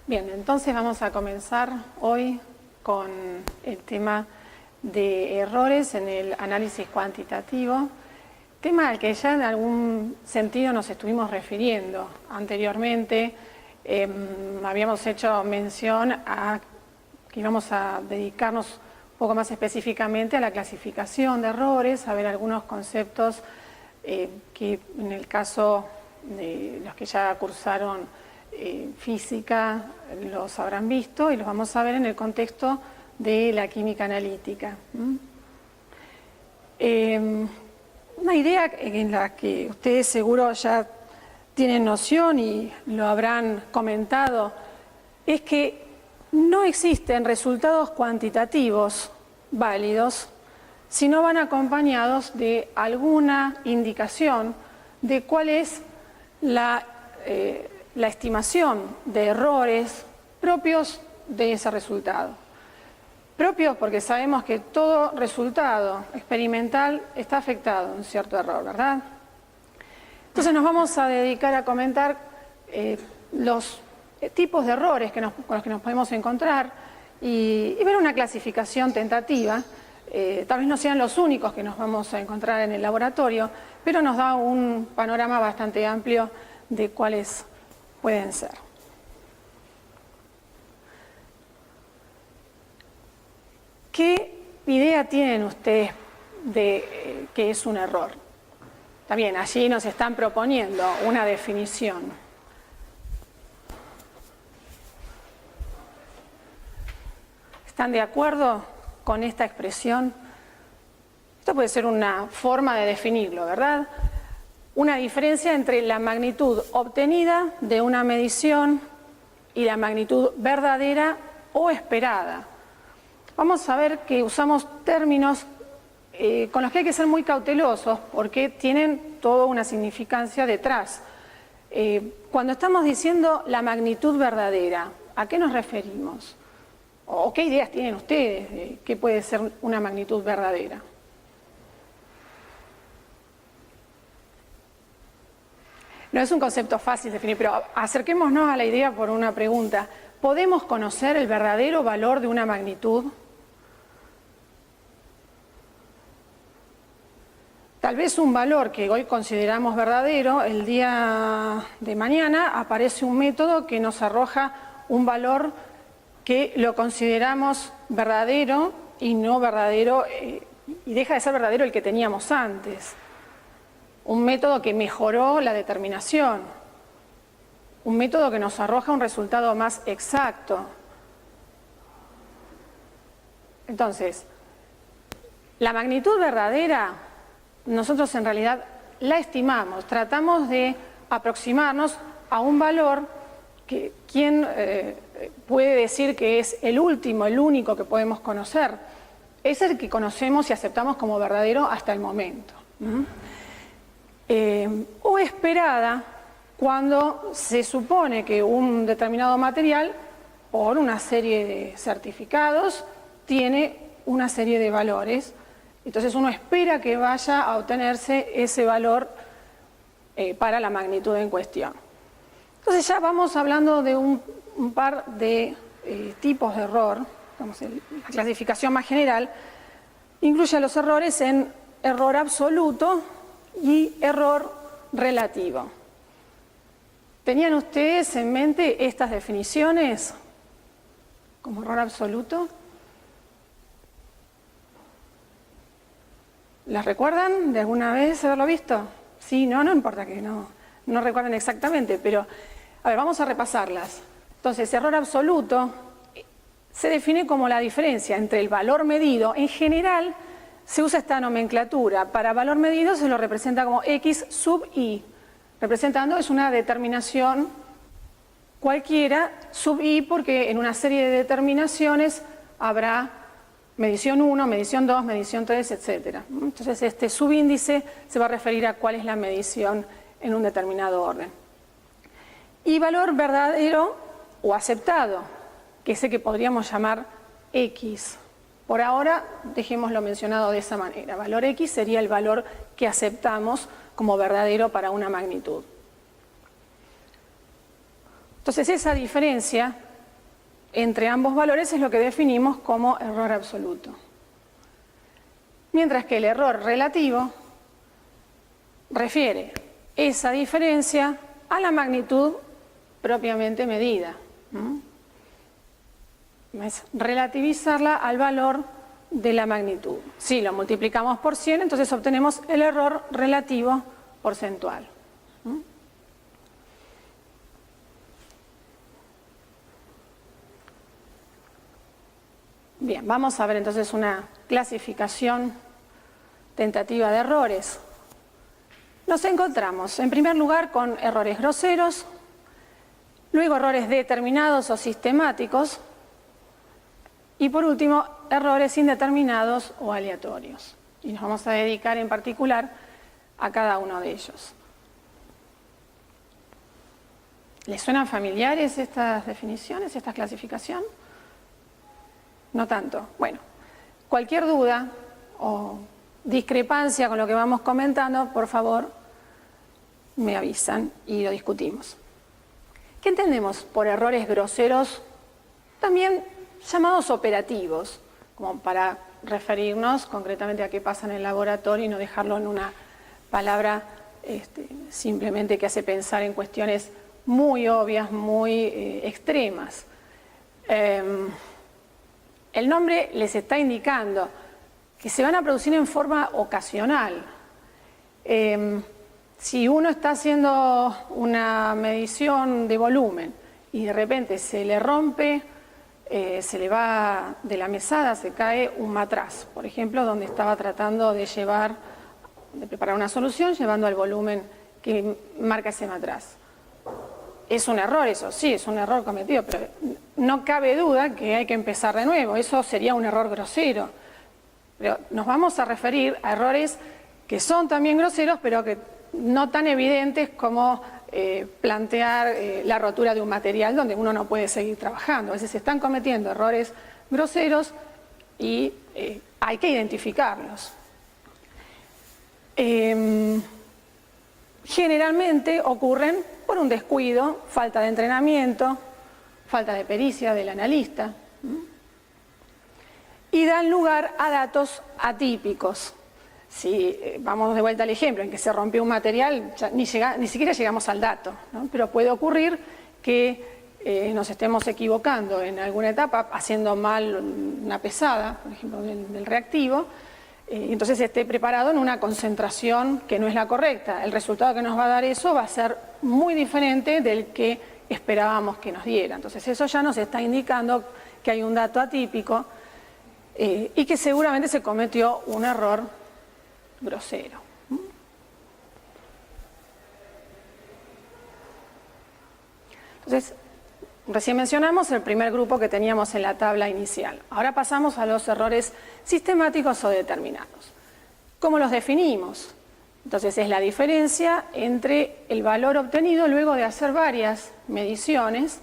Bien, entonces vamos a comenzar hoy con el tema de errores en el análisis cuantitativo, tema al que ya en algún sentido nos estuvimos refiriendo anteriormente. Habíamos hecho mención a que íbamos a dedicarnos un poco más específicamente a la clasificación de errores, a ver algunos conceptos que en el caso de los que ya cursaron física los habrán visto y los vamos a ver en el contexto de la química analítica. Una idea en la que ustedes seguro ya tienen noción y lo habrán comentado es que no existen resultados cuantitativos válidos si no van acompañados de alguna indicación de cuál es la estimación de errores propios de ese resultado. Propios porque sabemos que todo resultado experimental está afectado a un cierto error, ¿verdad? Entonces nos vamos a dedicar a comentar los tipos de errores con los que nos podemos encontrar y ver una clasificación tentativa. Tal vez no sean los únicos que nos vamos a encontrar en el laboratorio, pero nos da un panorama bastante amplio de cuáles pueden ser. ¿Qué idea tienen ustedes de qué es un error? También allí nos están proponiendo una definición. ¿Están de acuerdo con esta expresión? Esto puede ser una forma de definirlo, ¿verdad? Una diferencia entre la magnitud obtenida de una medición y la magnitud verdadera o esperada. Vamos a ver que usamos términos con los que hay que ser muy cautelosos porque tienen toda una significancia detrás. Cuando estamos diciendo la magnitud verdadera, ¿a qué nos referimos? ¿O qué ideas tienen ustedes de qué puede ser una magnitud verdadera? No es un concepto fácil de definir, pero acerquémonos a la idea por una pregunta. ¿Podemos conocer el verdadero valor de una magnitud? Tal vez un valor que hoy consideramos verdadero, el día de mañana aparece un método que nos arroja un valor que lo consideramos verdadero y no verdadero, y deja de ser verdadero el que teníamos antes. Un método que mejoró la determinación, un método que nos arroja un resultado más exacto. Entonces, la magnitud verdadera, nosotros en realidad la estimamos, tratamos de aproximarnos a un valor que ¿quién puede decir que es el último, el único que podemos conocer? Es el que conocemos y aceptamos como verdadero hasta el momento. O esperada cuando se supone que un determinado material, por una serie de certificados, tiene una serie de valores. Entonces uno espera que vaya a obtenerse ese valor para la magnitud en cuestión. Entonces ya vamos hablando de un par de tipos de error. La clasificación más general incluye a los errores en error absoluto y error relativo. ¿Tenían ustedes en mente estas definiciones como error absoluto? ¿Las recuerdan de alguna vez haberlo visto? Sí, no importa que no recuerden exactamente, pero a ver, vamos a repasarlas. Entonces, error absoluto se define como la diferencia entre el valor medido. En general, se usa esta nomenclatura. Para valor medido se lo representa como X sub I. Representando es una determinación cualquiera sub I porque en una serie de determinaciones habrá medición 1, medición 2, medición 3, etc. Entonces este subíndice se va a referir a cuál es la medición en un determinado orden. Y valor verdadero o aceptado, que es el que podríamos llamar X. Por ahora, dejémoslo mencionado de esa manera. Valor X sería el valor que aceptamos como verdadero para una magnitud. Entonces, esa diferencia entre ambos valores es lo que definimos como error absoluto. Mientras que el error relativo refiere esa diferencia a la magnitud propiamente medida. Es relativizarla al valor de la magnitud. Si lo multiplicamos por 100, entonces obtenemos el error relativo porcentual. Bien, vamos a ver entonces una clasificación tentativa de errores. Nos encontramos, en primer lugar, con errores groseros, luego errores determinados o sistemáticos, y por último, errores indeterminados o aleatorios. Y nos vamos a dedicar en particular a cada uno de ellos. ¿Les suenan familiares estas definiciones, esta clasificación? No tanto. Bueno, cualquier duda o discrepancia con lo que vamos comentando, por favor, me avisan y lo discutimos. ¿Qué entendemos por errores groseros? También llamados operativos, como para referirnos concretamente a qué pasa en el laboratorio y no dejarlo en una palabra simplemente que hace pensar en cuestiones muy obvias, muy extremas. El nombre les está indicando que se van a producir en forma ocasional. Si uno está haciendo una medición de volumen y de repente se le rompe, se le va de la mesada, se cae un matraz, por ejemplo, donde estaba tratando de preparar una solución llevando al volumen que marca ese matraz. Es un error eso, sí, es un error cometido, pero no cabe duda que hay que empezar de nuevo, eso sería un error grosero. Pero nos vamos a referir a errores que son también groseros, pero que no tan evidentes como plantear la rotura de un material donde uno no puede seguir trabajando. A veces se están cometiendo errores groseros y hay que identificarlos. Generalmente ocurren por un descuido, falta de entrenamiento, falta de pericia del analista, y dan lugar a datos atípicos. Si vamos de vuelta al ejemplo en que se rompió un material, ya ni siquiera llegamos al dato, ¿no? Pero puede ocurrir que nos estemos equivocando en alguna etapa, haciendo mal una pesada, por ejemplo, del reactivo, y entonces esté preparado en una concentración que no es la correcta. El resultado que nos va a dar eso va a ser muy diferente del que esperábamos que nos diera. Entonces eso ya nos está indicando que hay un dato atípico y que seguramente se cometió un error grosero. Entonces, recién mencionamos el primer grupo que teníamos en la tabla inicial. Ahora pasamos a los errores sistemáticos o determinados. ¿Cómo los definimos? Entonces es la diferencia entre el valor obtenido luego de hacer varias mediciones.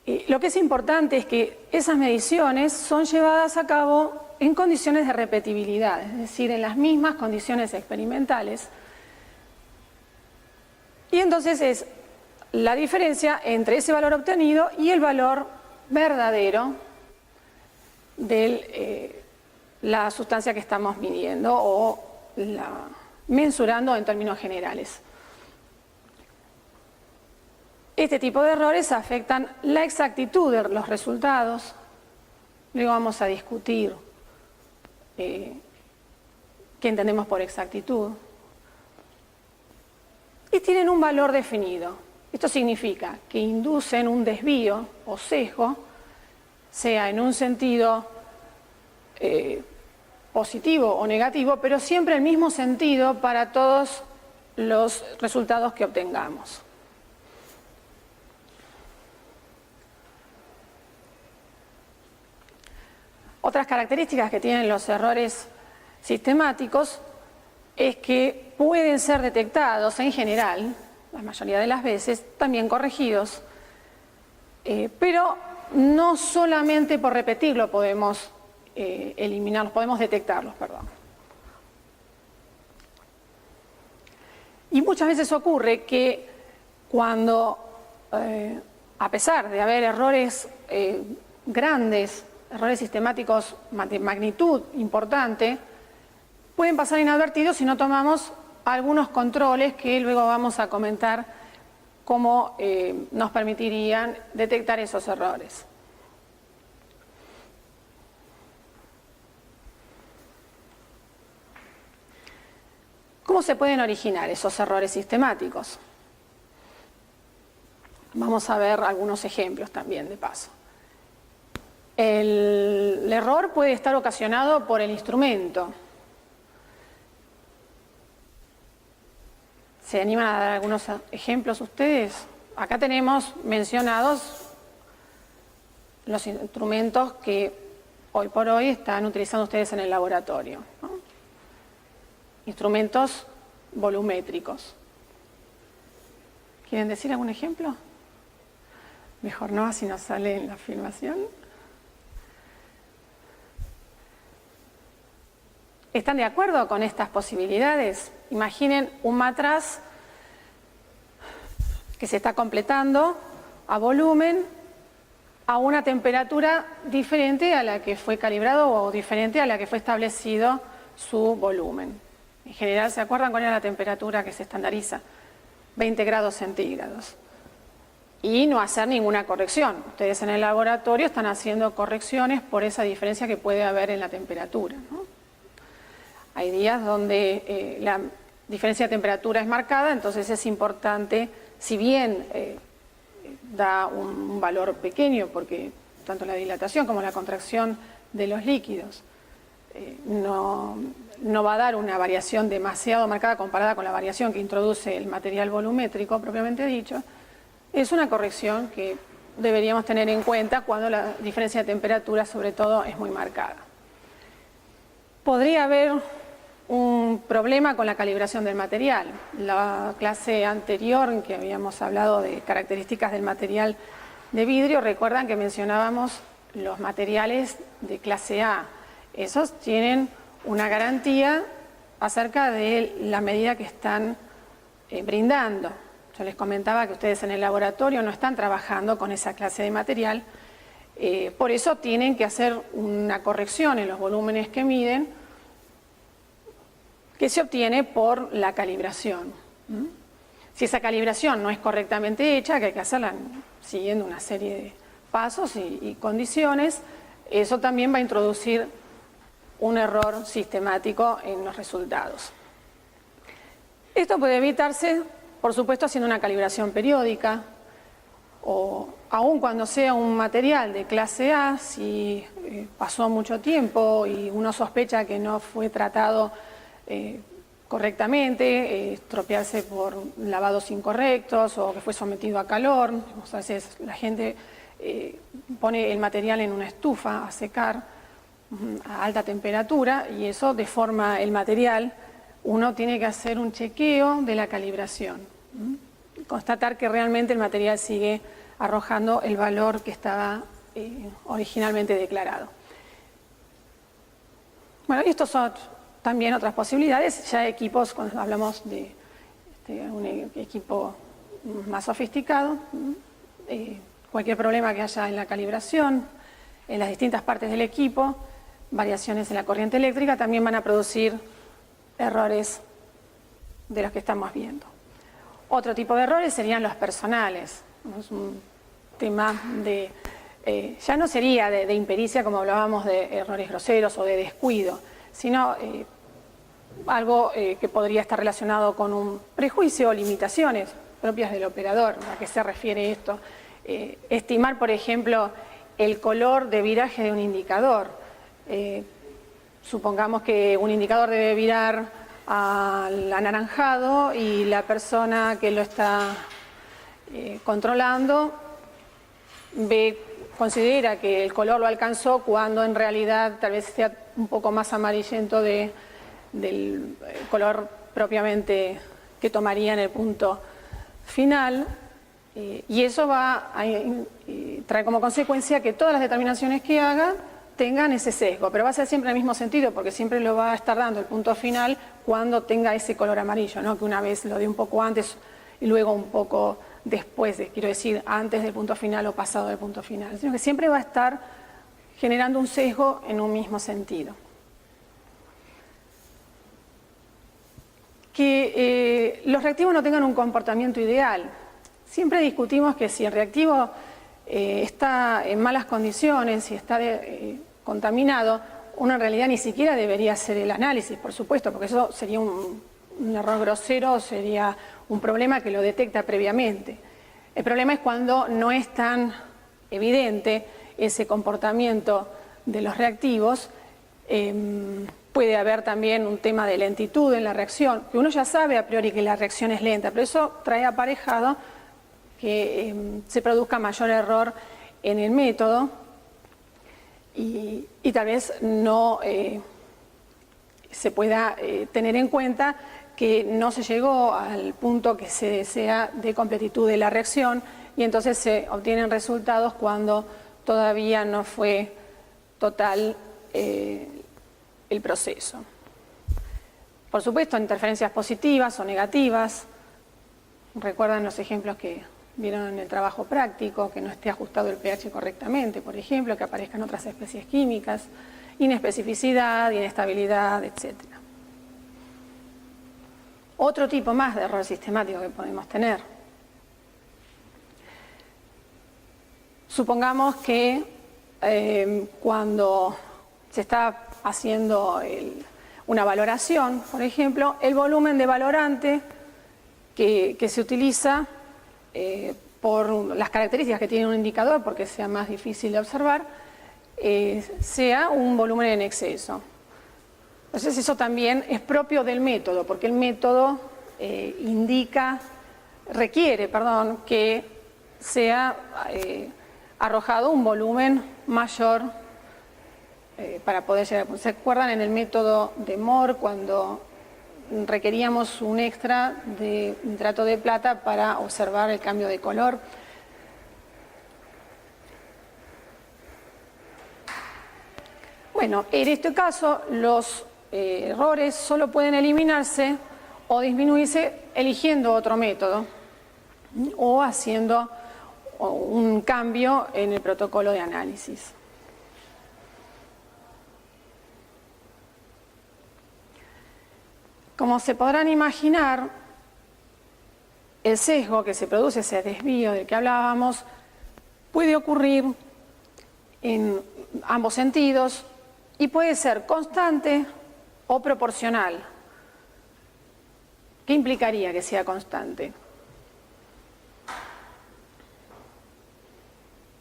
Y lo que es importante es que esas mediciones son llevadas a cabo en condiciones de repetibilidad, es decir, en las mismas condiciones experimentales. Y entonces es la diferencia entre ese valor obtenido y el valor verdadero de la sustancia que estamos midiendo o mensurando en términos generales. Este tipo de errores afectan la exactitud de los resultados. Luego vamos a discutir qué entendemos por exactitud. Y tienen un valor definido. Esto significa que inducen un desvío o sesgo, sea en un sentido positivo o negativo, pero siempre el mismo sentido para todos los resultados que obtengamos. Otras características que tienen los errores sistemáticos es que pueden ser detectados en general, la mayoría de las veces, también corregidos, pero no solamente por repetirlo podemos eliminarlos, podemos detectarlos, perdón. Y muchas veces ocurre que cuando a pesar de haber errores grandes, errores sistemáticos de magnitud importante, pueden pasar inadvertidos si no tomamos algunos controles que luego vamos a comentar cómo nos permitirían detectar esos errores. ¿Cómo se pueden originar esos errores sistemáticos? Vamos a ver algunos ejemplos también de paso. El error puede estar ocasionado por el instrumento. ¿Se animan a dar algunos ejemplos ustedes? Acá tenemos mencionados los instrumentos que hoy por hoy están utilizando ustedes en el laboratorio, ¿no? Instrumentos volumétricos. ¿Quieren decir algún ejemplo? Mejor no, así nos sale en la filmación. ¿Están de acuerdo con estas posibilidades? Imaginen un matraz que se está completando a volumen a una temperatura diferente a la que fue calibrado o diferente a la que fue establecido su volumen. En general, ¿se acuerdan cuál era la temperatura que se estandariza? 20 grados centígrados. Y no hacer ninguna corrección. Ustedes en el laboratorio están haciendo correcciones por esa diferencia que puede haber en la temperatura, ¿no? Hay días donde la diferencia de temperatura es marcada, entonces es importante, si bien da un valor pequeño, porque tanto la dilatación como la contracción de los líquidos no va a dar una variación demasiado marcada comparada con la variación que introduce el material volumétrico propiamente dicho, es una corrección que deberíamos tener en cuenta cuando la diferencia de temperatura sobre todo es muy marcada. Podría haber un problema con la calibración del material. La clase anterior en que habíamos hablado de características del material de vidrio, recuerdan que mencionábamos los materiales de clase A. Esos tienen una garantía acerca de la medida que están brindando. Yo les comentaba que ustedes en el laboratorio no están trabajando con esa clase de material, por eso tienen que hacer una corrección en los volúmenes que miden, que se obtiene por la calibración. Si esa calibración no es correctamente hecha, que hay que hacerla siguiendo una serie de pasos y condiciones, eso también va a introducir un error sistemático en los resultados. Esto puede evitarse, por supuesto, haciendo una calibración periódica, o aun cuando sea un material de clase A, si pasó mucho tiempo y uno sospecha que no fue tratado correctamente, estropearse por lavados incorrectos o que fue sometido a calor. A veces la gente pone el material en una estufa a secar a alta temperatura y eso deforma el material. Uno tiene que hacer un chequeo de la calibración, constatar que realmente el material sigue arrojando el valor que estaba originalmente declarado. Bueno, y estos son también otras posibilidades, ya equipos, cuando hablamos de un equipo más sofisticado, cualquier problema que haya en la calibración, en las distintas partes del equipo, variaciones en la corriente eléctrica, también van a producir errores de los que estamos viendo. Otro tipo de errores serían los personales. Es un tema de, ya no sería de impericia como hablábamos de errores groseros o de descuido, sino algo que podría estar relacionado con un prejuicio o limitaciones propias del operador. ¿A qué se refiere esto? Estimar, por ejemplo, el color de viraje de un indicador. Supongamos que un indicador debe virar al anaranjado y la persona que lo está controlando considera que el color lo alcanzó cuando en realidad tal vez sea un poco más amarillento del color propiamente que tomaría en el punto final, y eso va a traer como consecuencia que todas las determinaciones que haga tengan ese sesgo, pero va a ser siempre en el mismo sentido, porque siempre lo va a estar dando el punto final cuando tenga ese color amarillo, ¿no? Que una vez lo dé un poco antes y luego un poco después de, quiero decir, antes del punto final o pasado del punto final, sino que siempre va a estar generando un sesgo en un mismo sentido. Que los reactivos no tengan un comportamiento ideal. Siempre discutimos que si el reactivo está en malas condiciones, si está contaminado, uno en realidad ni siquiera debería hacer el análisis, por supuesto, porque eso sería un error grosero, sería un problema que lo detecta previamente. El problema es cuando no es tan evidente ese comportamiento de los reactivos. Puede haber también un tema de lentitud en la reacción, que uno ya sabe a priori que la reacción es lenta, pero eso trae aparejado que se produzca mayor error en el método y tal vez no se pueda tener en cuenta que no se llegó al punto que se desea de completitud de la reacción y entonces se obtienen resultados cuando todavía no fue total el proceso. Por supuesto, interferencias positivas o negativas. Recuerdan los ejemplos que vieron en el trabajo práctico, que no esté ajustado el pH correctamente, por ejemplo, que aparezcan otras especies químicas, inespecificidad, inestabilidad, etc. Otro tipo más de error sistemático que podemos tener. Supongamos que cuando se está haciendo una valoración, por ejemplo, el volumen de valorante que se utiliza por las características que tiene un indicador, porque sea más difícil de observar, sea un volumen en exceso. Entonces eso también es propio del método, porque el método requiere que sea arrojado un volumen mayor para poder llegar. ¿Se acuerdan en el método de Moore cuando requeríamos un extra de nitrato de plata para observar el cambio de color? Bueno, en este caso los errores solo pueden eliminarse o disminuirse eligiendo otro método o haciendo un cambio en el protocolo de análisis. Como se podrán imaginar, el sesgo que se produce, ese desvío del que hablábamos, puede ocurrir en ambos sentidos y puede ser constante o proporcional. ¿Qué implicaría que sea constante?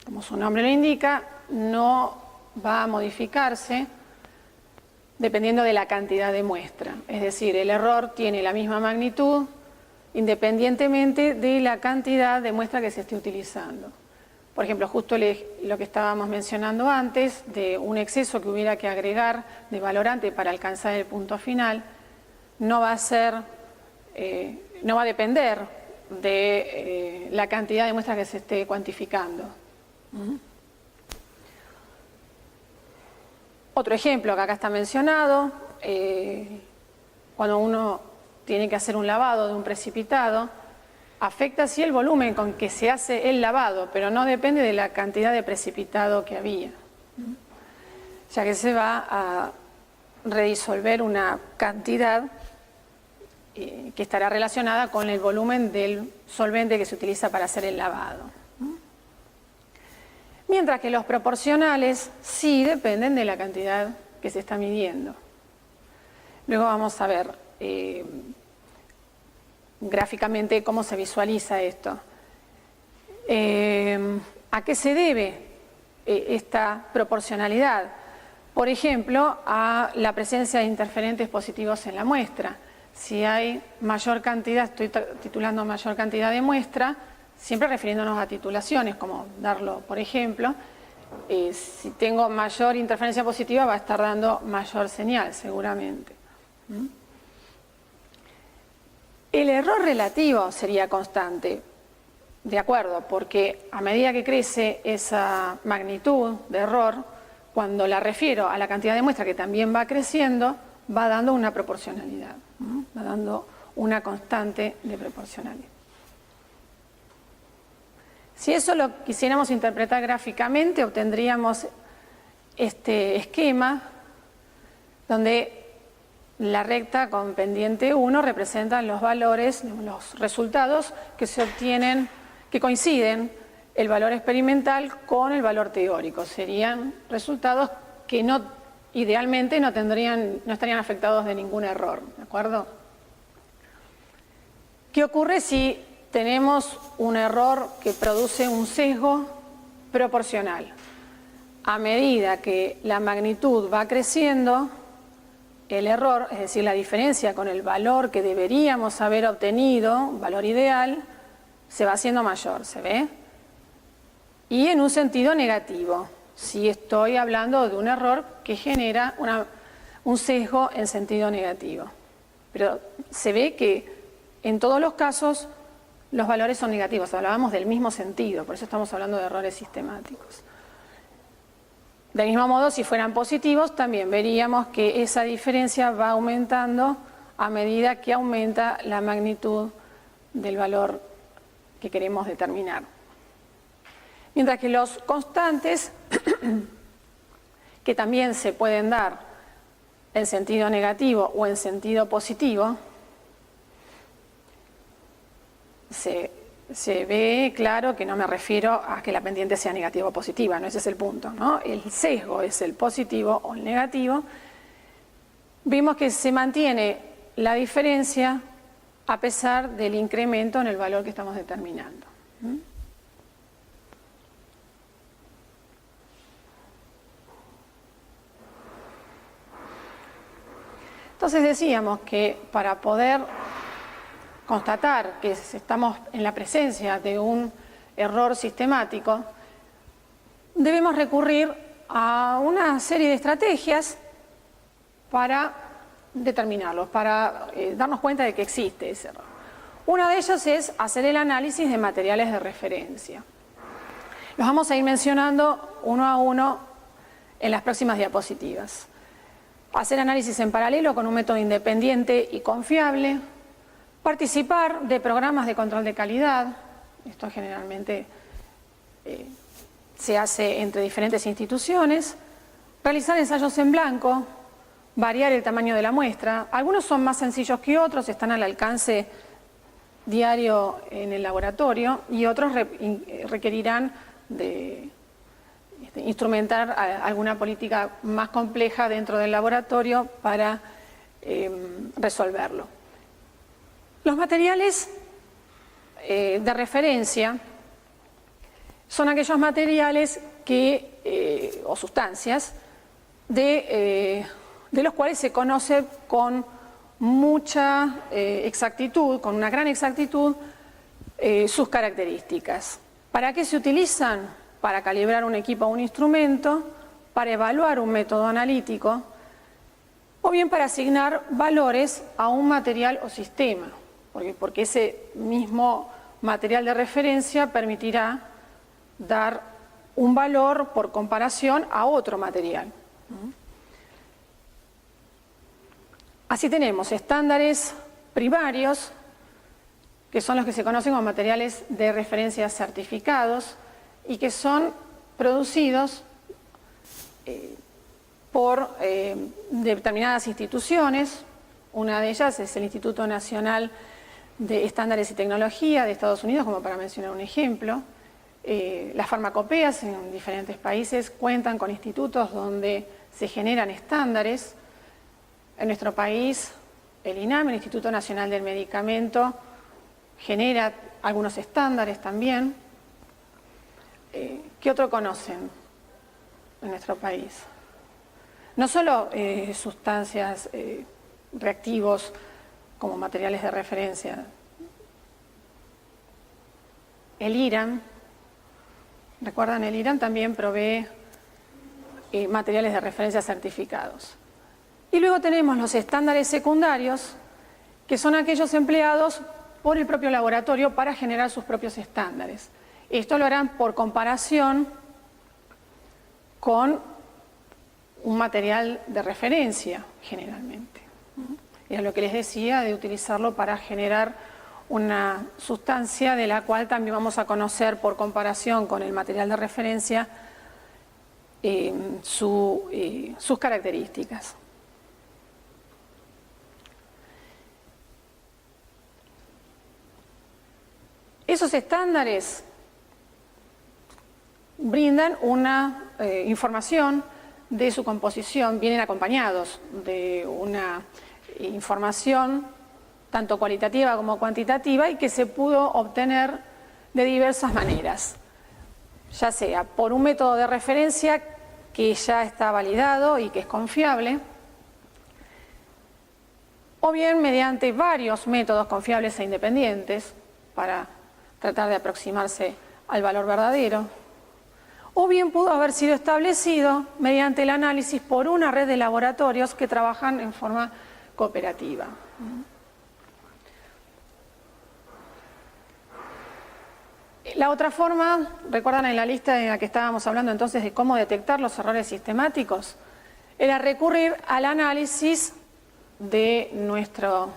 Como su nombre lo indica, no va a modificarse dependiendo de la cantidad de muestra. Es decir, el error tiene la misma magnitud independientemente de la cantidad de muestra que se esté utilizando. Por ejemplo, justo lo que estábamos mencionando antes, de un exceso que hubiera que agregar de valorante para alcanzar el punto final, no va a depender de la cantidad de muestras que se esté cuantificando. Otro ejemplo que acá está mencionado, cuando uno tiene que hacer un lavado de un precipitado, afecta sí el volumen con que se hace el lavado, pero no depende de la cantidad de precipitado que había, ya que se va a redisolver una cantidad que estará relacionada con el volumen del solvente que se utiliza para hacer el lavado. Mientras que los proporcionales sí dependen de la cantidad que se está midiendo. Luego vamos a ver gráficamente cómo se visualiza esto. ¿A qué se debe esta proporcionalidad? Por ejemplo, a la presencia de interferentes positivos en la muestra. Si hay mayor cantidad, estoy titulando mayor cantidad de muestra, siempre refiriéndonos a titulaciones, como darlo, por ejemplo, si tengo mayor interferencia positiva va a estar dando mayor señal, seguramente. El error relativo sería constante, de acuerdo, porque a medida que crece esa magnitud de error, cuando la refiero a la cantidad de muestra que también va creciendo, va dando una proporcionalidad, va dando una constante de proporcionalidad. Si eso lo quisiéramos interpretar gráficamente, obtendríamos este esquema donde la recta con pendiente 1 representa los valores, los resultados que se obtienen, que coinciden el valor experimental con el valor teórico. Serían resultados que idealmente no estarían afectados de ningún error, ¿de acuerdo? ¿Qué ocurre si tenemos un error que produce un sesgo proporcional? A medida que la magnitud va creciendo, el error, es decir, la diferencia con el valor que deberíamos haber obtenido, valor ideal, se va haciendo mayor, ¿se ve? Y en un sentido negativo, si estoy hablando de un error que genera un sesgo en sentido negativo. Pero se ve que en todos los casos los valores son negativos, hablábamos del mismo sentido, por eso estamos hablando de errores sistemáticos. Del mismo modo, si fueran positivos, también veríamos que esa diferencia va aumentando a medida que aumenta la magnitud del valor que queremos determinar. Mientras que los constantes, que también se pueden dar en sentido negativo o en sentido positivo, se ve claro que no me refiero a que la pendiente sea negativa o positiva, no, ese es el punto, ¿no? El sesgo es el positivo o el negativo. Vimos que se mantiene la diferencia a pesar del incremento en el valor que estamos determinando. Entonces decíamos que para poder constatar que estamos en la presencia de un error sistemático, debemos recurrir a una serie de estrategias para determinarlos, para darnos cuenta de que existe ese error. Una de ellas es hacer el análisis de materiales de referencia. Los vamos a ir mencionando uno a uno en las próximas diapositivas. Hacer análisis en paralelo con un método independiente y confiable. Participar de programas de control de calidad, esto generalmente se hace entre diferentes instituciones. Realizar ensayos en blanco, variar el tamaño de la muestra. Algunos son más sencillos que otros, están al alcance diario en el laboratorio y otros requerirán de instrumentar alguna política más compleja dentro del laboratorio para resolverlo. Los materiales de referencia son aquellos materiales o sustancias de los cuales se conoce con mucha exactitud, con una gran exactitud, sus características. ¿Para qué se utilizan? Para calibrar un equipo o un instrumento, para evaluar un método analítico, o bien para asignar valores a un material o sistema, porque ese mismo material de referencia permitirá dar un valor por comparación a otro material. Así tenemos estándares primarios, que son los que se conocen como materiales de referencia certificados y que son producidos por determinadas instituciones. Una de ellas es el Instituto Nacional de Estándares y Tecnología de Estados Unidos, como para mencionar un ejemplo. Las farmacopeas en diferentes países cuentan con institutos donde se generan estándares. En nuestro país, el INAM, el Instituto Nacional del Medicamento, genera algunos estándares también. ¿Qué otro conocen en nuestro país? No solo sustancias reactivos como materiales de referencia. El IRAM, ¿recuerdan? El IRAM también provee materiales de referencia certificados. Y luego tenemos los estándares secundarios, que son aquellos empleados por el propio laboratorio para generar sus propios estándares. Esto lo harán por comparación con un material de referencia, generalmente. Era lo que les decía de utilizarlo para generar una sustancia de la cual también vamos a conocer por comparación con el material de referencia sus características. Esos estándares brindan una información de su composición, vienen acompañados de una información tanto cualitativa como cuantitativa y que se pudo obtener de diversas maneras, ya sea por un método de referencia que ya está validado y que es confiable, o bien mediante varios métodos confiables e independientes para tratar de aproximarse al valor verdadero, o bien pudo haber sido establecido mediante el análisis por una red de laboratorios que trabajan en forma cooperativa. La otra forma, ¿recuerdan en la lista en la que estábamos hablando entonces de cómo detectar los errores sistemáticos? Era recurrir al análisis de nuestro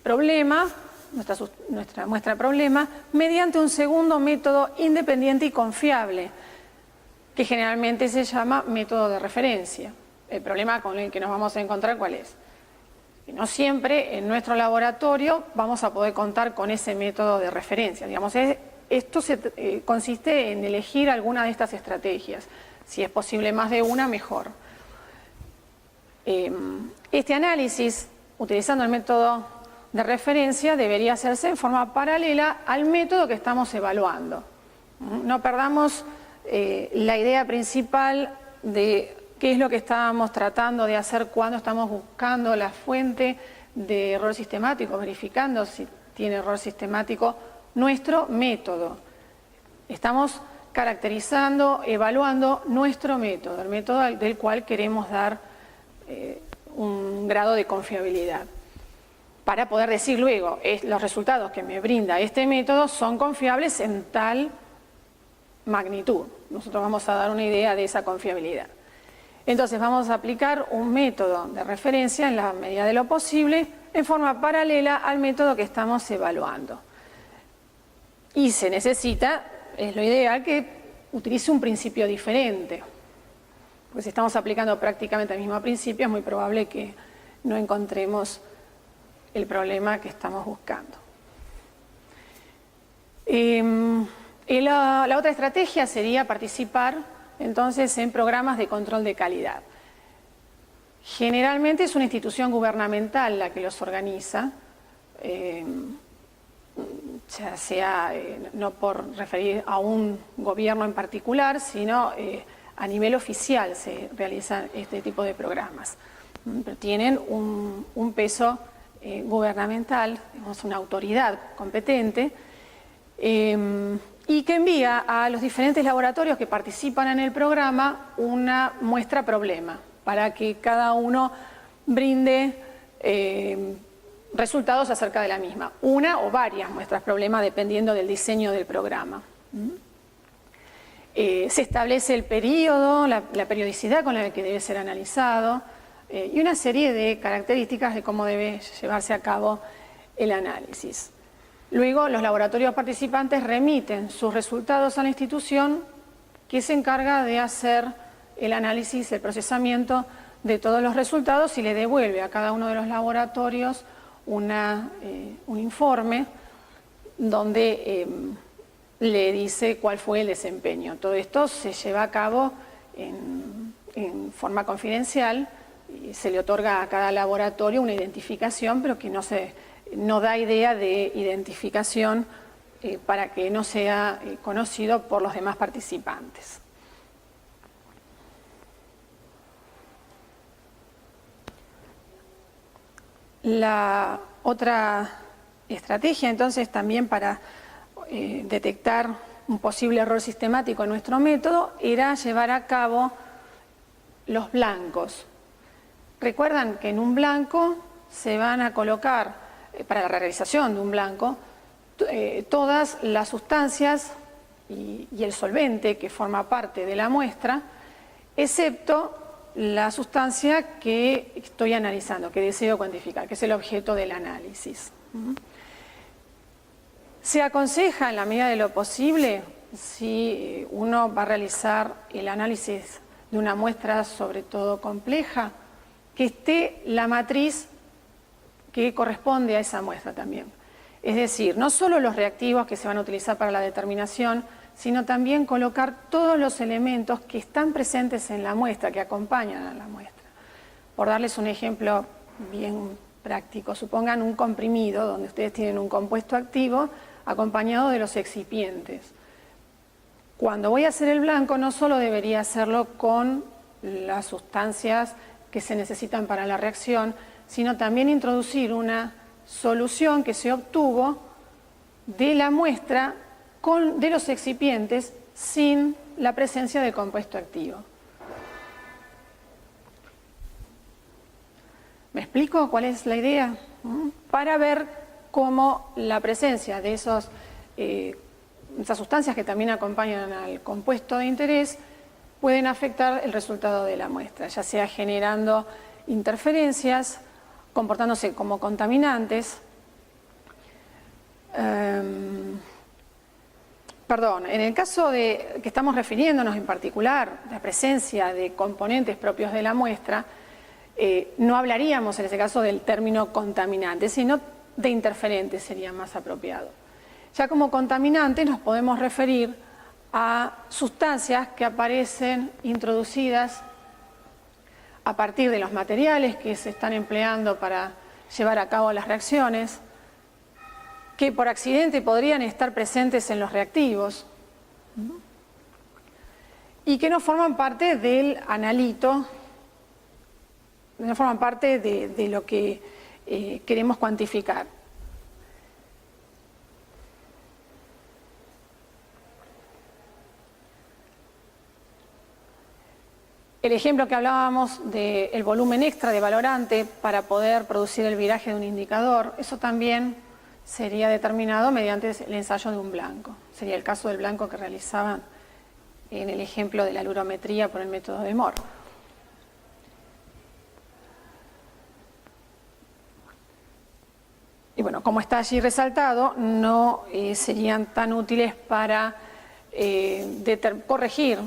problema, nuestra muestra de problema, mediante un segundo método independiente y confiable, que generalmente se llama método de referencia. El problema con el que nos vamos a encontrar, ¿cuál es? Que no siempre en nuestro laboratorio vamos a poder contar con ese método de referencia. Digamos, esto consiste en elegir alguna de estas estrategias. Si es posible más de una, mejor. Este análisis, utilizando el método de referencia, debería hacerse en forma paralela al método que estamos evaluando. No perdamos la idea principal de qué es lo que estábamos tratando de hacer cuando estamos buscando la fuente de error sistemático, verificando si tiene error sistemático nuestro método. Estamos caracterizando, evaluando nuestro método, el método del cual queremos dar un grado de confiabilidad, para poder decir luego, los resultados que me brinda este método son confiables en tal magnitud. Nosotros vamos a dar una idea de esa confiabilidad. Entonces vamos a aplicar un método de referencia en la medida de lo posible en forma paralela al método que estamos evaluando. Y se necesita, es lo ideal, que utilice un principio diferente. Porque si estamos aplicando prácticamente el mismo principio, es muy probable que no encontremos el problema que estamos buscando. La otra estrategia sería participar entonces en programas de control de calidad. Generalmente es una institución gubernamental la que los organiza, ya sea no por referir a un gobierno en particular, sino a nivel oficial se realizan este tipo de programas. Pero tienen un peso gubernamental, digamos, una autoridad competente, y que envía a los diferentes laboratorios que participan en el programa una muestra problema, para que cada uno brinde resultados acerca de la misma, una o varias muestras problema dependiendo del diseño del programa. Se establece el periodo, la periodicidad con la que debe ser analizado y una serie de características de cómo debe llevarse a cabo el análisis. Luego, los laboratorios participantes remiten sus resultados a la institución que se encarga de hacer el análisis, el procesamiento de todos los resultados y le devuelve a cada uno de los laboratorios un informe donde le dice cuál fue el desempeño. Todo esto se lleva a cabo en forma confidencial y se le otorga a cada laboratorio una identificación, pero que no da idea de identificación para que no sea conocido por los demás participantes. La otra estrategia, entonces, también para detectar un posible error sistemático en nuestro método era llevar a cabo los blancos. Recuerdan que en un blanco se van a colocar, para la realización de un blanco, todas las sustancias y el solvente que forma parte de la muestra, excepto la sustancia que estoy analizando, que deseo cuantificar, que es el objeto del análisis. Se aconseja, en la medida de lo posible, si uno va a realizar el análisis de una muestra, sobre todo compleja, que esté la matriz que corresponde a esa muestra también. Es decir, no solo los reactivos que se van a utilizar para la determinación, sino también colocar todos los elementos que están presentes en la muestra, que acompañan a la muestra. Por darles un ejemplo bien práctico, supongan un comprimido donde ustedes tienen un compuesto activo acompañado de los excipientes. Cuando voy a hacer el blanco, no solo debería hacerlo con las sustancias que se necesitan para la reacción, sino también introducir una solución que se obtuvo de la muestra de los excipientes sin la presencia del compuesto activo. ¿Me explico cuál es la idea? Para ver cómo la presencia de esas sustancias que también acompañan al compuesto de interés pueden afectar el resultado de la muestra, ya sea generando interferencias, comportándose como contaminantes. En el caso de que estamos refiriéndonos en particular a la presencia de componentes propios de la muestra, no hablaríamos en ese caso del término contaminante, sino de interferente sería más apropiado. Ya como contaminante nos podemos referir a sustancias que aparecen introducidas a partir de los materiales que se están empleando para llevar a cabo las reacciones, que por accidente podrían estar presentes en los reactivos y que no forman parte del analito, no forman parte de lo que queremos cuantificar. El ejemplo que hablábamos del volumen extra de valorante para poder producir el viraje de un indicador, eso también sería determinado mediante el ensayo de un blanco. Sería el caso del blanco que realizaban en el ejemplo de la lurometría por el método de Mohr. Y bueno, como está allí resaltado, no serían tan útiles para corregir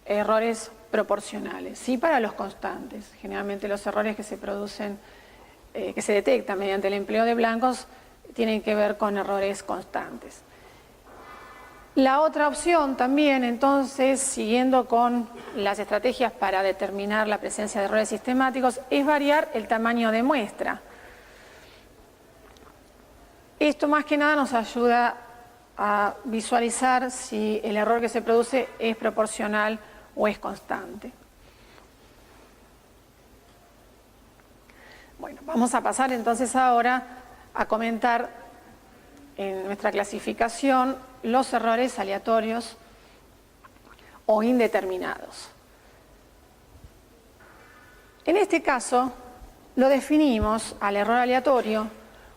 errores proporcionales, sí para los constantes. Generalmente los errores que se producen, que se detectan mediante el empleo de blancos, tienen que ver con errores constantes. La otra opción también, entonces, siguiendo con las estrategias para determinar la presencia de errores sistemáticos, es variar el tamaño de muestra. Esto más que nada nos ayuda a visualizar si el error que se produce es proporcional o es constante. Bueno, vamos a pasar entonces ahora a comentar en nuestra clasificación los errores aleatorios o indeterminados. En este caso, lo definimos al error aleatorio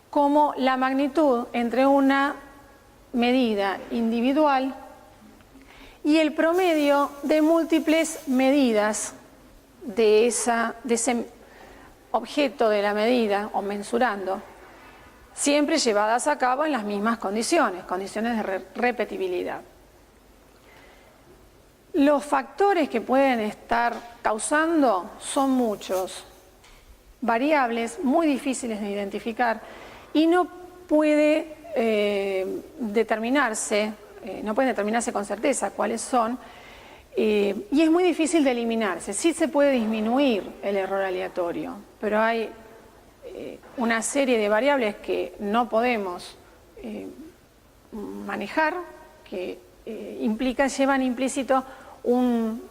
como la magnitud entre una medida individual y el promedio de múltiples medidas de ese objeto de la medida o mensurando, siempre llevadas a cabo en las mismas condiciones de repetibilidad. Los factores que pueden estar causando son muchos, variables muy difíciles de identificar y no pueden determinarse con certeza cuáles son, y es muy difícil de eliminarse. Sí se puede disminuir el error aleatorio, pero hay una serie de variables que no podemos manejar, que llevan implícito un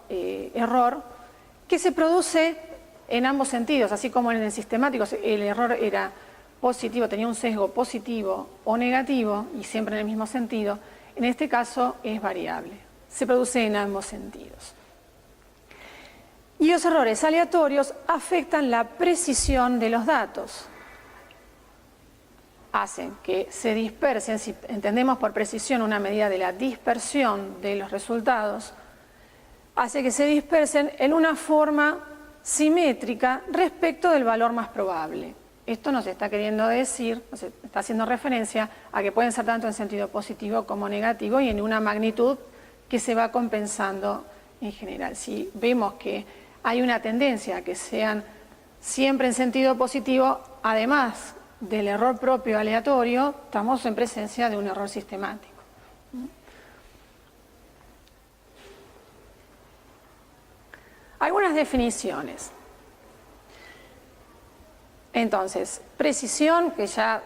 error que se produce en ambos sentidos, así como en el sistemático el error era positivo, tenía un sesgo positivo o negativo y siempre en el mismo sentido. En este caso es variable, se produce en ambos sentidos. Y los errores aleatorios afectan la precisión de los datos. Hacen que se dispersen, si entendemos por precisión una medida de la dispersión de los resultados, hace que se dispersen en una forma simétrica respecto del valor más probable. esto nos está queriendo decir, nos está haciendo referencia a que pueden ser tanto en sentido positivo como negativo y en una magnitud que se va compensando en general. Si vemos que hay una tendencia a que sean siempre en sentido positivo, además del error propio aleatorio, estamos en presencia de un error sistemático. Algunas definiciones. Entonces, precisión, que ya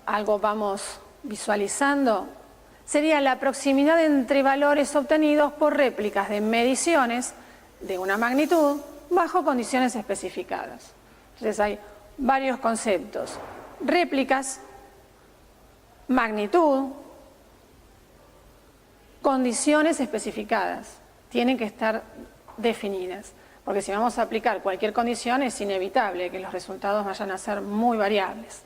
algo vamos visualizando, sería la proximidad entre valores obtenidos por réplicas de mediciones de una magnitud bajo condiciones especificadas. Entonces hay varios conceptos: réplicas, magnitud, condiciones especificadas. Tienen que estar definidas, porque si vamos a aplicar cualquier condición es inevitable que los resultados vayan a ser muy variables.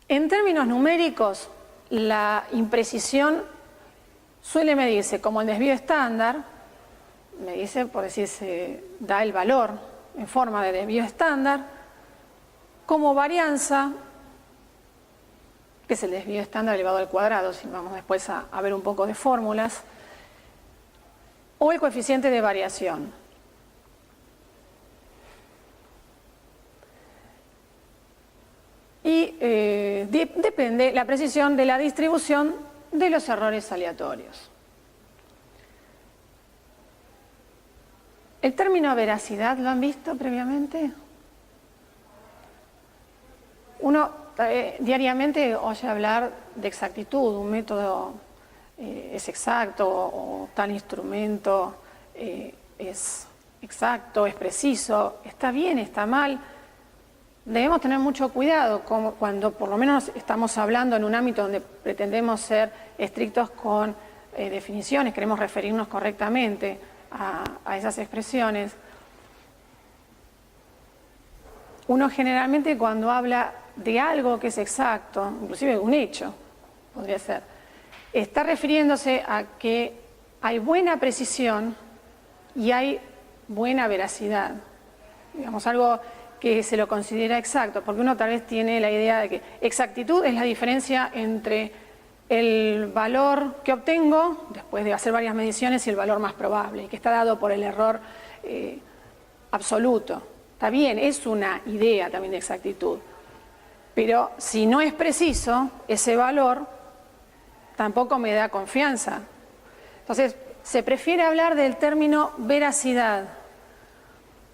En términos numéricos, la imprecisión suele medirse como el desvío estándar, medirse por decir se da el valor en forma de desvío estándar, como varianza, que es el desvío estándar elevado al cuadrado, si vamos después a ver un poco de fórmulas, o el coeficiente de variación. Y depende la precisión de la distribución de los errores aleatorios. ¿El término veracidad lo han visto previamente? Uno diariamente oye hablar de exactitud, un método es exacto o tal instrumento es exacto, es preciso, está bien, está mal. Debemos tener mucho cuidado cuando por lo menos estamos hablando en un ámbito donde pretendemos ser estrictos con definiciones, queremos referirnos correctamente a esas expresiones. Uno generalmente cuando habla de algo que es exacto, inclusive un hecho, podría ser, está refiriéndose a que hay buena precisión y hay buena veracidad. Digamos, algo que se lo considera exacto, porque uno tal vez tiene la idea de que exactitud es la diferencia entre el valor que obtengo después de hacer varias mediciones y el valor más probable, y que está dado por el error absoluto. Está bien, es una idea también de exactitud, pero si no es preciso, ese valor tampoco me da confianza. Entonces, se prefiere hablar del término veracidad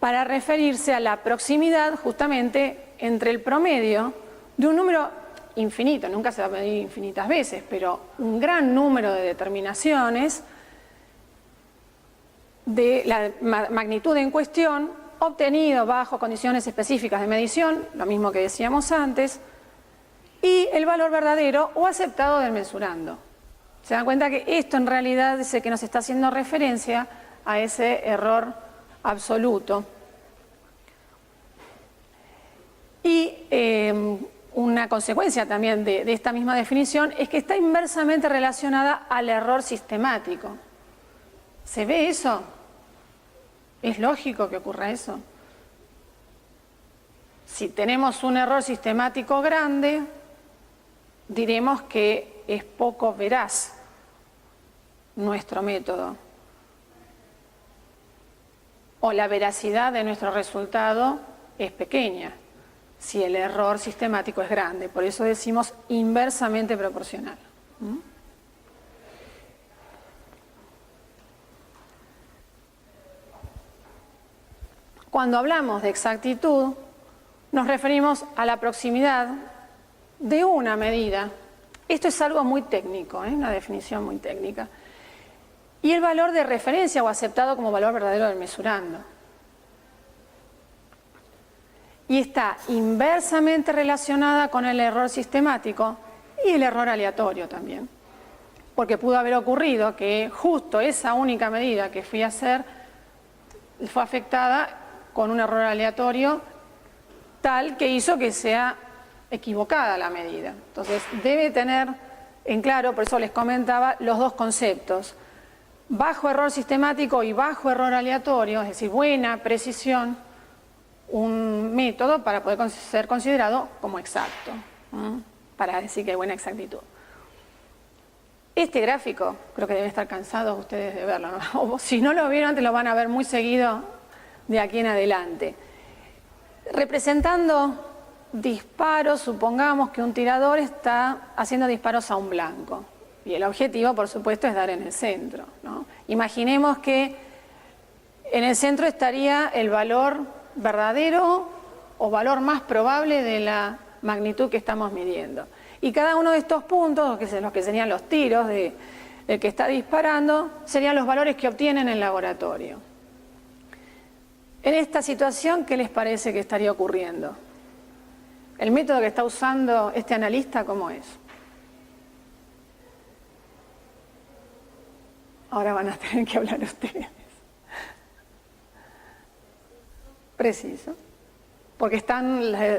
para referirse a la proximidad justamente entre el promedio de un número infinito, nunca se va a medir infinitas veces, pero un gran número de determinaciones de la magnitud en cuestión obtenido bajo condiciones específicas de medición, lo mismo que decíamos antes, y el valor verdadero o aceptado del mensurando. Se dan cuenta que esto en realidad es el que nos está haciendo referencia a ese error absoluto. Y una consecuencia también de esta misma definición es que está inversamente relacionada al error sistemático. ¿Se ve eso? ¿Es lógico que ocurra eso? Si tenemos un error sistemático grande, diremos que es poco veraz nuestro método, o la veracidad de nuestro resultado es pequeña si el error sistemático es grande. Por eso decimos inversamente proporcional. Cuando hablamos de exactitud, nos referimos a la proximidad de una medida. Esto es algo muy técnico, una definición muy técnica. Y el valor de referencia o aceptado como valor verdadero del mesurando. Y está inversamente relacionada con el error sistemático y el error aleatorio también. Porque pudo haber ocurrido que justo esa única medida que fui a hacer fue afectada con un error aleatorio tal que hizo que sea equivocada la medida. Entonces debe tener en claro, por eso les comentaba, los dos conceptos: bajo error sistemático y bajo error aleatorio, es decir, buena precisión un método para poder ser considerado como exacto, para decir que hay buena exactitud. Este gráfico, creo que deben estar cansados ustedes de verlo, ¿no? O si no lo vieron antes, lo van a ver muy seguido de aquí en adelante. Representando disparos, supongamos que un tirador está haciendo disparos a un blanco. Y el objetivo, por supuesto, es dar en el centro, ¿no? Imaginemos que en el centro estaría el valor verdadero o valor más probable de la magnitud que estamos midiendo. Y cada uno de estos puntos, que son los que serían los tiros del que está disparando, serían los valores que obtiene en el laboratorio. En esta situación, ¿qué les parece que estaría ocurriendo? El método que está usando este analista, ¿cómo es? Ahora van a tener que hablar ustedes. Preciso. Porque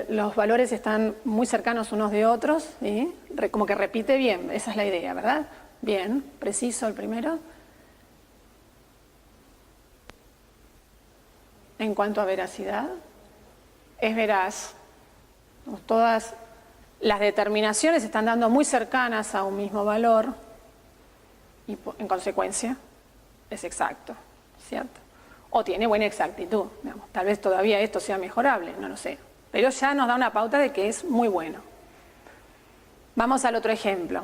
los valores están muy cercanos unos de otros, ¿sí? Como que repite bien, esa es la idea, ¿verdad? Bien, preciso el primero. En cuanto a veracidad, es veraz. Todas las determinaciones se están dando muy cercanas a un mismo valor y en consecuencia es exacto, ¿cierto? O tiene buena exactitud, digamos. Tal vez todavía esto sea mejorable, no lo sé. Pero ya nos da una pauta de que es muy bueno. Vamos al otro ejemplo.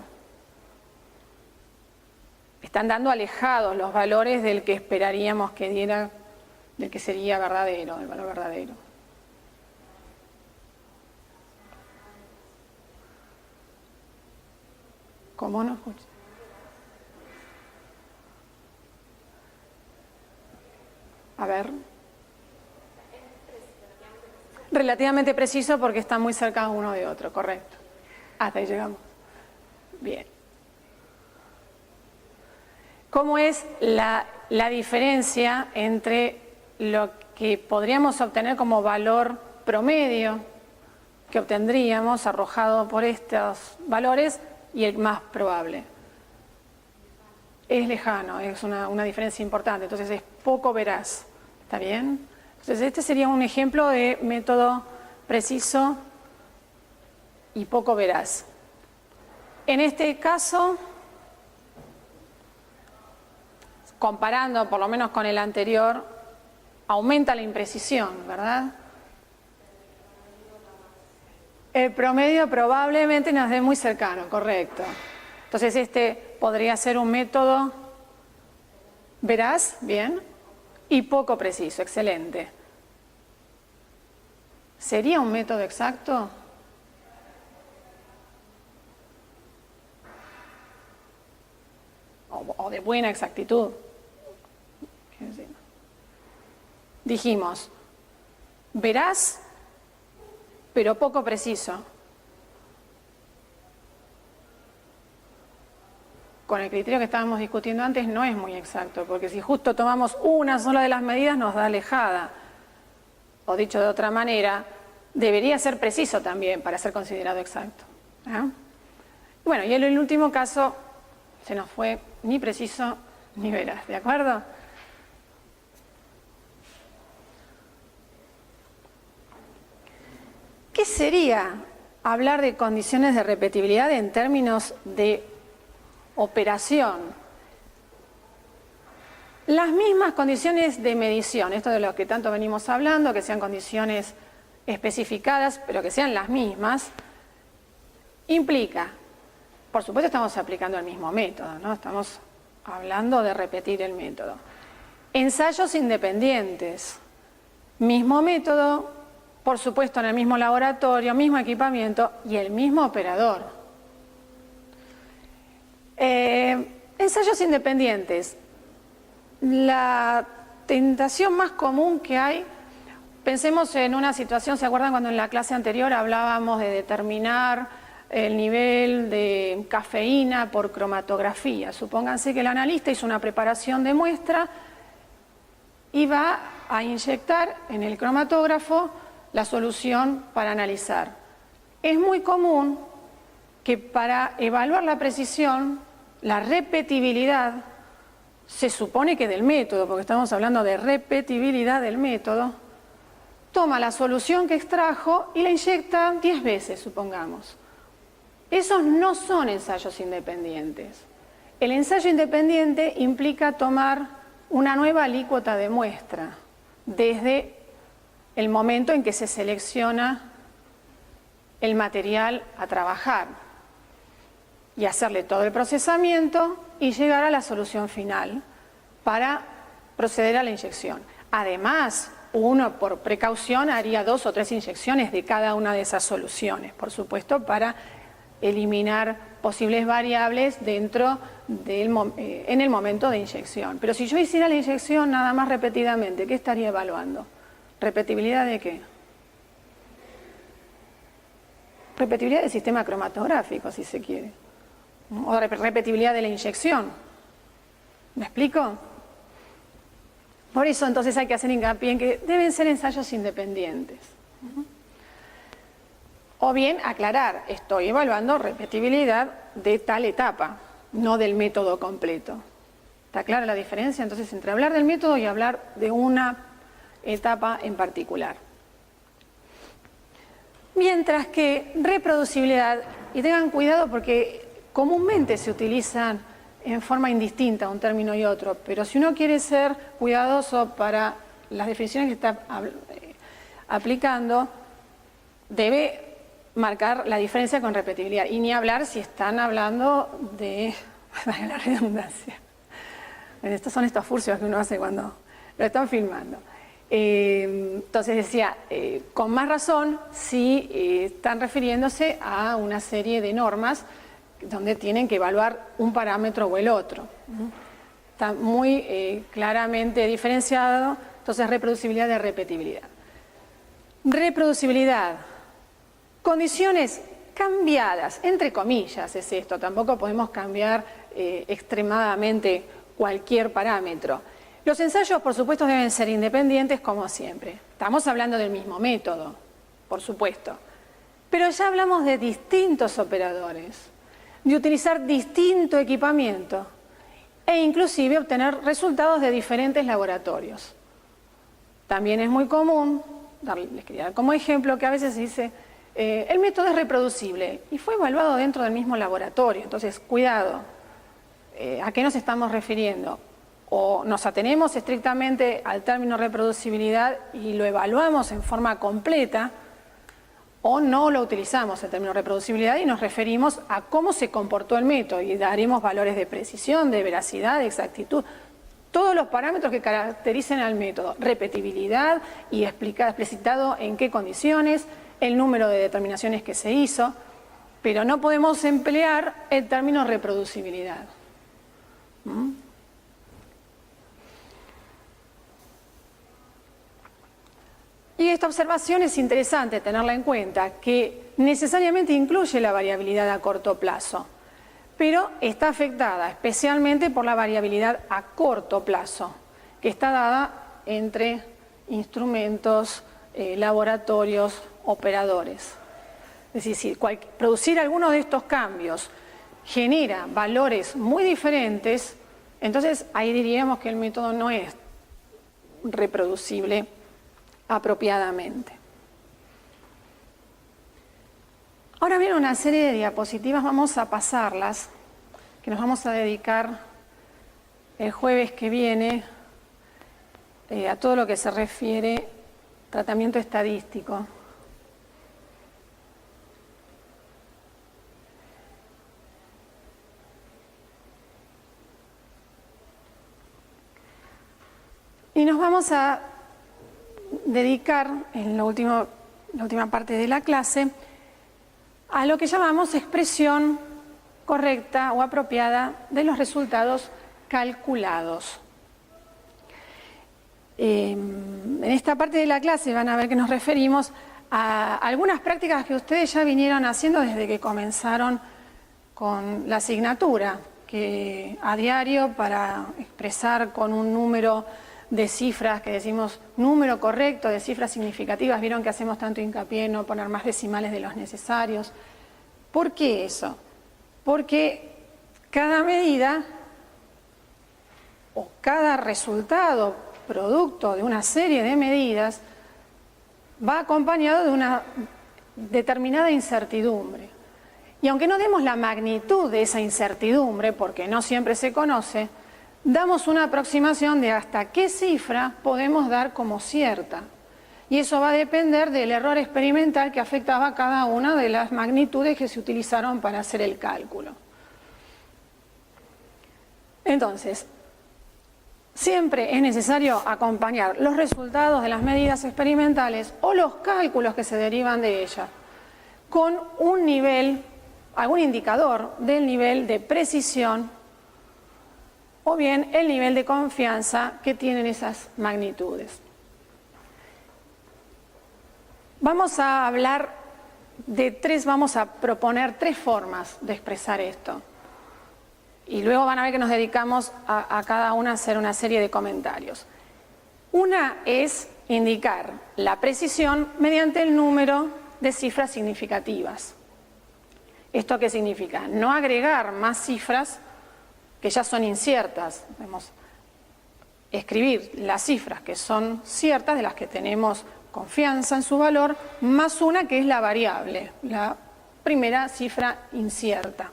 Están dando alejados los valores del que esperaríamos que diera, del que sería verdadero, el valor verdadero. ¿Cómo no escucha? A ver. Relativamente preciso porque están muy cerca uno de otro, correcto. Hasta ahí llegamos. Bien. ¿Cómo es la diferencia entre lo que podríamos obtener como valor promedio que obtendríamos arrojado por estos valores y el más probable? Es lejano, es una diferencia importante, entonces es poco veraz. ¿Está bien? Entonces este sería un ejemplo de método preciso y poco veraz. En este caso, comparando por lo menos con el anterior, aumenta la imprecisión, ¿verdad? El promedio probablemente nos dé muy cercano, correcto. Entonces este podría ser un método veraz, bien, y poco preciso, excelente. ¿Sería un método exacto? O de buena exactitud. Dijimos, veraz, pero poco preciso. Con el criterio que estábamos discutiendo antes no es muy exacto, porque si justo tomamos una sola de las medidas nos da alejada. O dicho de otra manera, debería ser preciso también para ser considerado exacto. Bueno, y en el último caso se nos fue ni preciso ni veraz, ¿de acuerdo? ¿Qué sería hablar de condiciones de repetibilidad en términos de operación? Las mismas condiciones de medición, esto de lo que tanto venimos hablando, que sean condiciones especificadas, pero que sean las mismas, implica, por supuesto estamos aplicando el mismo método, ¿no? Estamos hablando de repetir el método. Ensayos independientes, mismo método, por supuesto en el mismo laboratorio, mismo equipamiento y el mismo operador. Ensayos independientes. La tentación más común que hay, pensemos en una situación, ¿se acuerdan cuando en la clase anterior hablábamos de determinar el nivel de cafeína por cromatografía? Supónganse que el analista hizo una preparación de muestra y va a inyectar en el cromatógrafo la solución para analizar. Es muy común que para evaluar la precisión, la repetibilidad, se supone que del método, porque estamos hablando de repetibilidad del método, toma la solución que extrajo y la inyecta 10 veces, supongamos. Esos no son ensayos independientes. El ensayo independiente implica tomar una nueva alícuota de muestra desde el momento en que se selecciona el material a trabajar y hacerle todo el procesamiento y llegar a la solución final para proceder a la inyección. Además, uno por precaución haría 2 o 3 inyecciones de cada una de esas soluciones, por supuesto, para eliminar posibles variables dentro en el momento de inyección. Pero si yo hiciera la inyección nada más repetidamente, ¿qué estaría evaluando? ¿Repetibilidad de qué? Repetibilidad del sistema cromatográfico, si se quiere. O repetibilidad de la inyección. ¿Me explico? Por eso entonces hay que hacer hincapié en que deben ser ensayos independientes. O bien aclarar, estoy evaluando repetibilidad de tal etapa, no del método completo. ¿Está clara la diferencia entonces entre hablar del método y hablar de una etapa en particular? Mientras que reproducibilidad, y tengan cuidado porque comúnmente se utilizan en forma indistinta un término y otro, pero si uno quiere ser cuidadoso para las definiciones que está aplicando, debe marcar la diferencia con repetibilidad, y ni hablar si están hablando de la redundancia. Estos son estos furcios que uno hace cuando lo están filmando. Entonces decía, con más razón si están refiriéndose a una serie de normas donde tienen que evaluar un parámetro o el otro. Está muy claramente diferenciado, entonces reproducibilidad de repetibilidad. Reproducibilidad. Condiciones cambiadas, entre comillas es esto, tampoco podemos cambiar extremadamente cualquier parámetro. Los ensayos, por supuesto, deben ser independientes como siempre. Estamos hablando del mismo método, por supuesto. Pero ya hablamos de distintos operadores, de utilizar distinto equipamiento e inclusive obtener resultados de diferentes laboratorios. También es muy común, les quería dar como ejemplo, que a veces se dice el método es reproducible y fue evaluado dentro del mismo laboratorio. Entonces, cuidado, ¿a qué nos estamos refiriendo? O nos atenemos estrictamente al término reproducibilidad y lo evaluamos en forma completa, o no lo utilizamos el término reproducibilidad y nos referimos a cómo se comportó el método y daremos valores de precisión, de veracidad, de exactitud, todos los parámetros que caractericen al método, repetibilidad y explicitado en qué condiciones, el número de determinaciones que se hizo, pero no podemos emplear el término reproducibilidad. Y esta observación es interesante tenerla en cuenta, que necesariamente incluye la variabilidad a corto plazo, pero está afectada especialmente por la variabilidad a corto plazo, que está dada entre instrumentos, laboratorios, operadores. Es decir, si producir alguno de estos cambios genera valores muy diferentes, entonces ahí diríamos que el método no es reproducible apropiadamente. Ahora viene una serie de diapositivas, vamos a pasarlas, que nos vamos a dedicar el jueves que viene a todo lo que se refiere a tratamiento estadístico. Y nos vamos a dedicar en la última parte de la clase a lo que llamamos expresión correcta o apropiada de los resultados calculados. En esta parte de la clase van a ver que nos referimos a algunas prácticas que ustedes ya vinieron haciendo desde que comenzaron con la asignatura, que a diario para expresar con un número de cifras, que decimos número correcto, de cifras significativas, vieron que hacemos tanto hincapié en no poner más decimales de los necesarios. ¿Por qué eso? Porque cada medida o cada resultado producto de una serie de medidas va acompañado de una determinada incertidumbre. Y aunque no demos la magnitud de esa incertidumbre, porque no siempre se conoce, damos una aproximación de hasta qué cifra podemos dar como cierta. Y eso va a depender del error experimental que afectaba a cada una de las magnitudes que se utilizaron para hacer el cálculo. Entonces, siempre es necesario acompañar los resultados de las medidas experimentales o los cálculos que se derivan de ellas con un nivel, algún indicador del nivel de precisión o bien el nivel de confianza que tienen esas magnitudes. Vamos a hablar de vamos a proponer tres formas de expresar esto. Y luego van a ver que nos dedicamos a cada una a hacer una serie de comentarios. Una es indicar la precisión mediante el número de cifras significativas. ¿Esto qué significa? No agregar más cifras que ya son inciertas. Vamos a escribir las cifras que son ciertas, de las que tenemos confianza en su valor, más una que es la variable, la primera cifra incierta.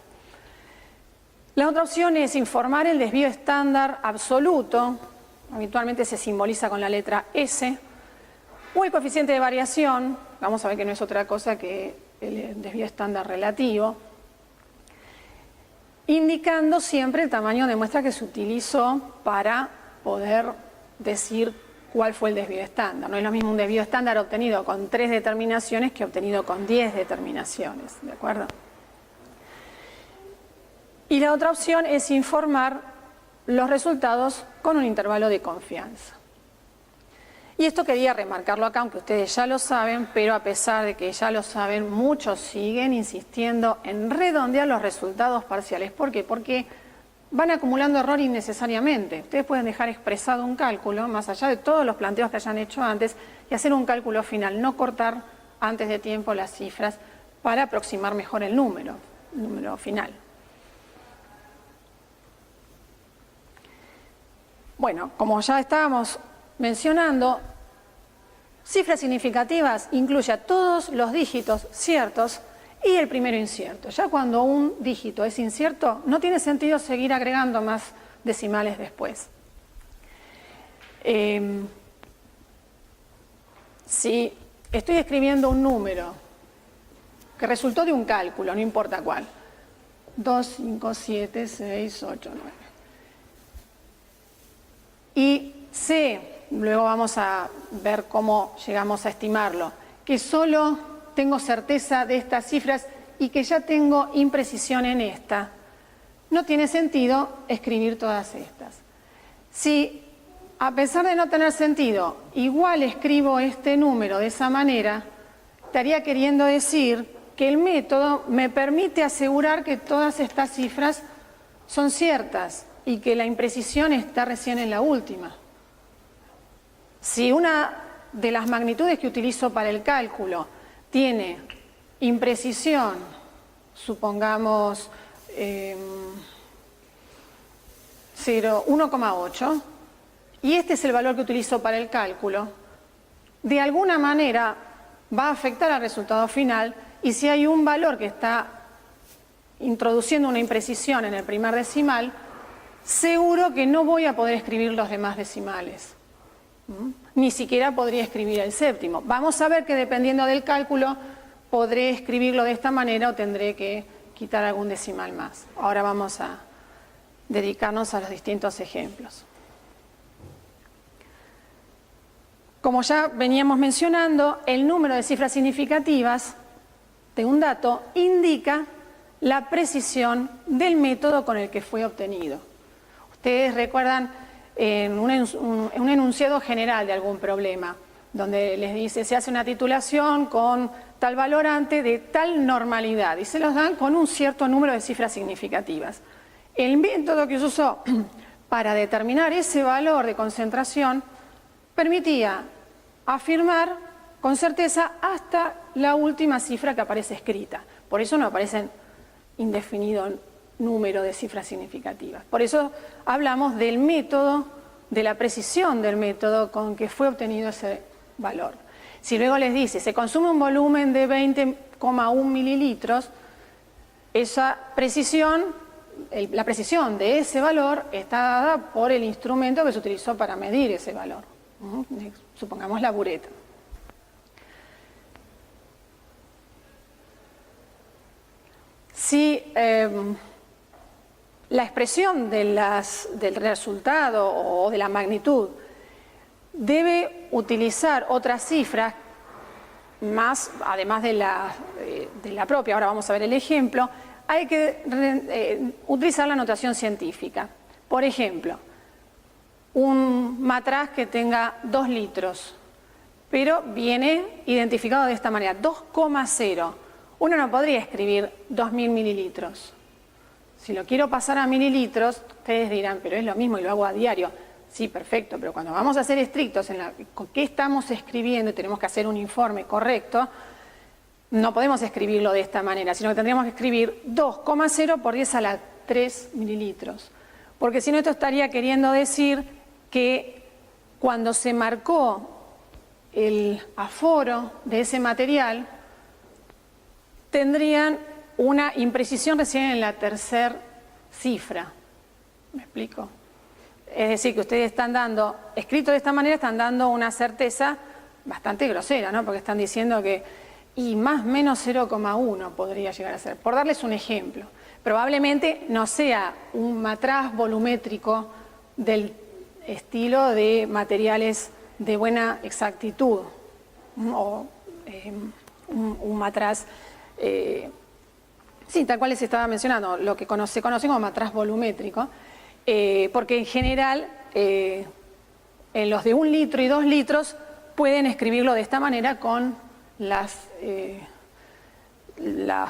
La otra opción es informar el desvío estándar absoluto, habitualmente se simboliza con la letra S, o el coeficiente de variación, vamos a ver que no es otra cosa que el desvío estándar relativo, indicando siempre el tamaño de muestra que se utilizó para poder decir cuál fue el desvío estándar. No es lo mismo un desvío estándar obtenido con 3 determinaciones que obtenido con 10 determinaciones, ¿de acuerdo? Y la otra opción es informar los resultados con un intervalo de confianza. Y esto quería remarcarlo acá, aunque ustedes ya lo saben, pero a pesar de que ya lo saben, muchos siguen insistiendo en redondear los resultados parciales. ¿Por qué? Porque van acumulando error innecesariamente. Ustedes pueden dejar expresado un cálculo, más allá de todos los planteos que hayan hecho antes, y hacer un cálculo final, no cortar antes de tiempo las cifras para aproximar mejor el número final. Bueno, como ya estábamos mencionando, cifras significativas incluye a todos los dígitos ciertos y el primero incierto. Ya cuando un dígito es incierto, no tiene sentido seguir agregando más decimales después. Si estoy escribiendo un número que resultó de un cálculo, no importa cuál, 2, 5, 7, 6, 8, 9. Y sé, luego vamos a ver cómo llegamos a estimarlo, que solo tengo certeza de estas cifras y que ya tengo imprecisión en esta. No tiene sentido escribir todas estas. Si, a pesar de no tener sentido, igual escribo este número de esa manera, estaría queriendo decir que el método me permite asegurar que todas estas cifras son ciertas y que la imprecisión está recién en la última. Si una de las magnitudes que utilizo para el cálculo tiene imprecisión, supongamos 1,8, y este es el valor que utilizo para el cálculo, de alguna manera va a afectar al resultado final, y si hay un valor que está introduciendo una imprecisión en el primer decimal, seguro que no voy a poder escribir los demás decimales. Ni siquiera podría escribir el séptimo. Vamos a ver que dependiendo del cálculo podré escribirlo de esta manera o tendré que quitar algún decimal más. Ahora vamos a dedicarnos a los distintos ejemplos. Como ya veníamos mencionando, el número de cifras significativas de un dato indica la precisión del método con el que fue obtenido. Ustedes recuerdan en un enunciado general de algún problema, donde les dice se hace una titulación con tal valorante de tal normalidad y se los dan con un cierto número de cifras significativas. El método que se usó para determinar ese valor de concentración permitía afirmar con certeza hasta la última cifra que aparece escrita. Por eso no aparecen indefinido número de cifras significativas. Por eso hablamos del método, de la precisión del método con que fue obtenido ese valor. Si luego les dice, se consume un volumen de 20,1 mililitros, esa precisión, la precisión de ese valor está dada por el instrumento que se utilizó para medir ese valor. Supongamos la bureta. Si la expresión del resultado o de la magnitud debe utilizar otras cifras más, además de la propia, ahora vamos a ver el ejemplo, hay que utilizar la notación científica. Por ejemplo, un matraz que tenga 2 litros, pero viene identificado de esta manera, 2,0. Uno no podría escribir 2000 mililitros. Si lo quiero pasar a mililitros, ustedes dirán, pero es lo mismo y lo hago a diario. Sí, perfecto, pero cuando vamos a ser estrictos en con qué estamos escribiendo y tenemos que hacer un informe correcto, no podemos escribirlo de esta manera, sino que tendríamos que escribir 2,0 por 10 a la 3 mililitros. Porque si no, esto estaría queriendo decir que cuando se marcó el aforo de ese material, tendrían una imprecisión recién en la tercera cifra. ¿Me explico? Es decir, que ustedes están dando, escrito de esta manera, están dando una certeza bastante grosera, ¿no? Porque están diciendo que y más menos 0,1 podría llegar a ser. Por darles un ejemplo, probablemente no sea un matraz volumétrico del estilo de materiales de buena exactitud o un matraz, sí, tal cual les estaba mencionando, lo que se conoce como matraz volumétrico, porque en general en los de 1 litro y 2 litros pueden escribirlo de esta manera con las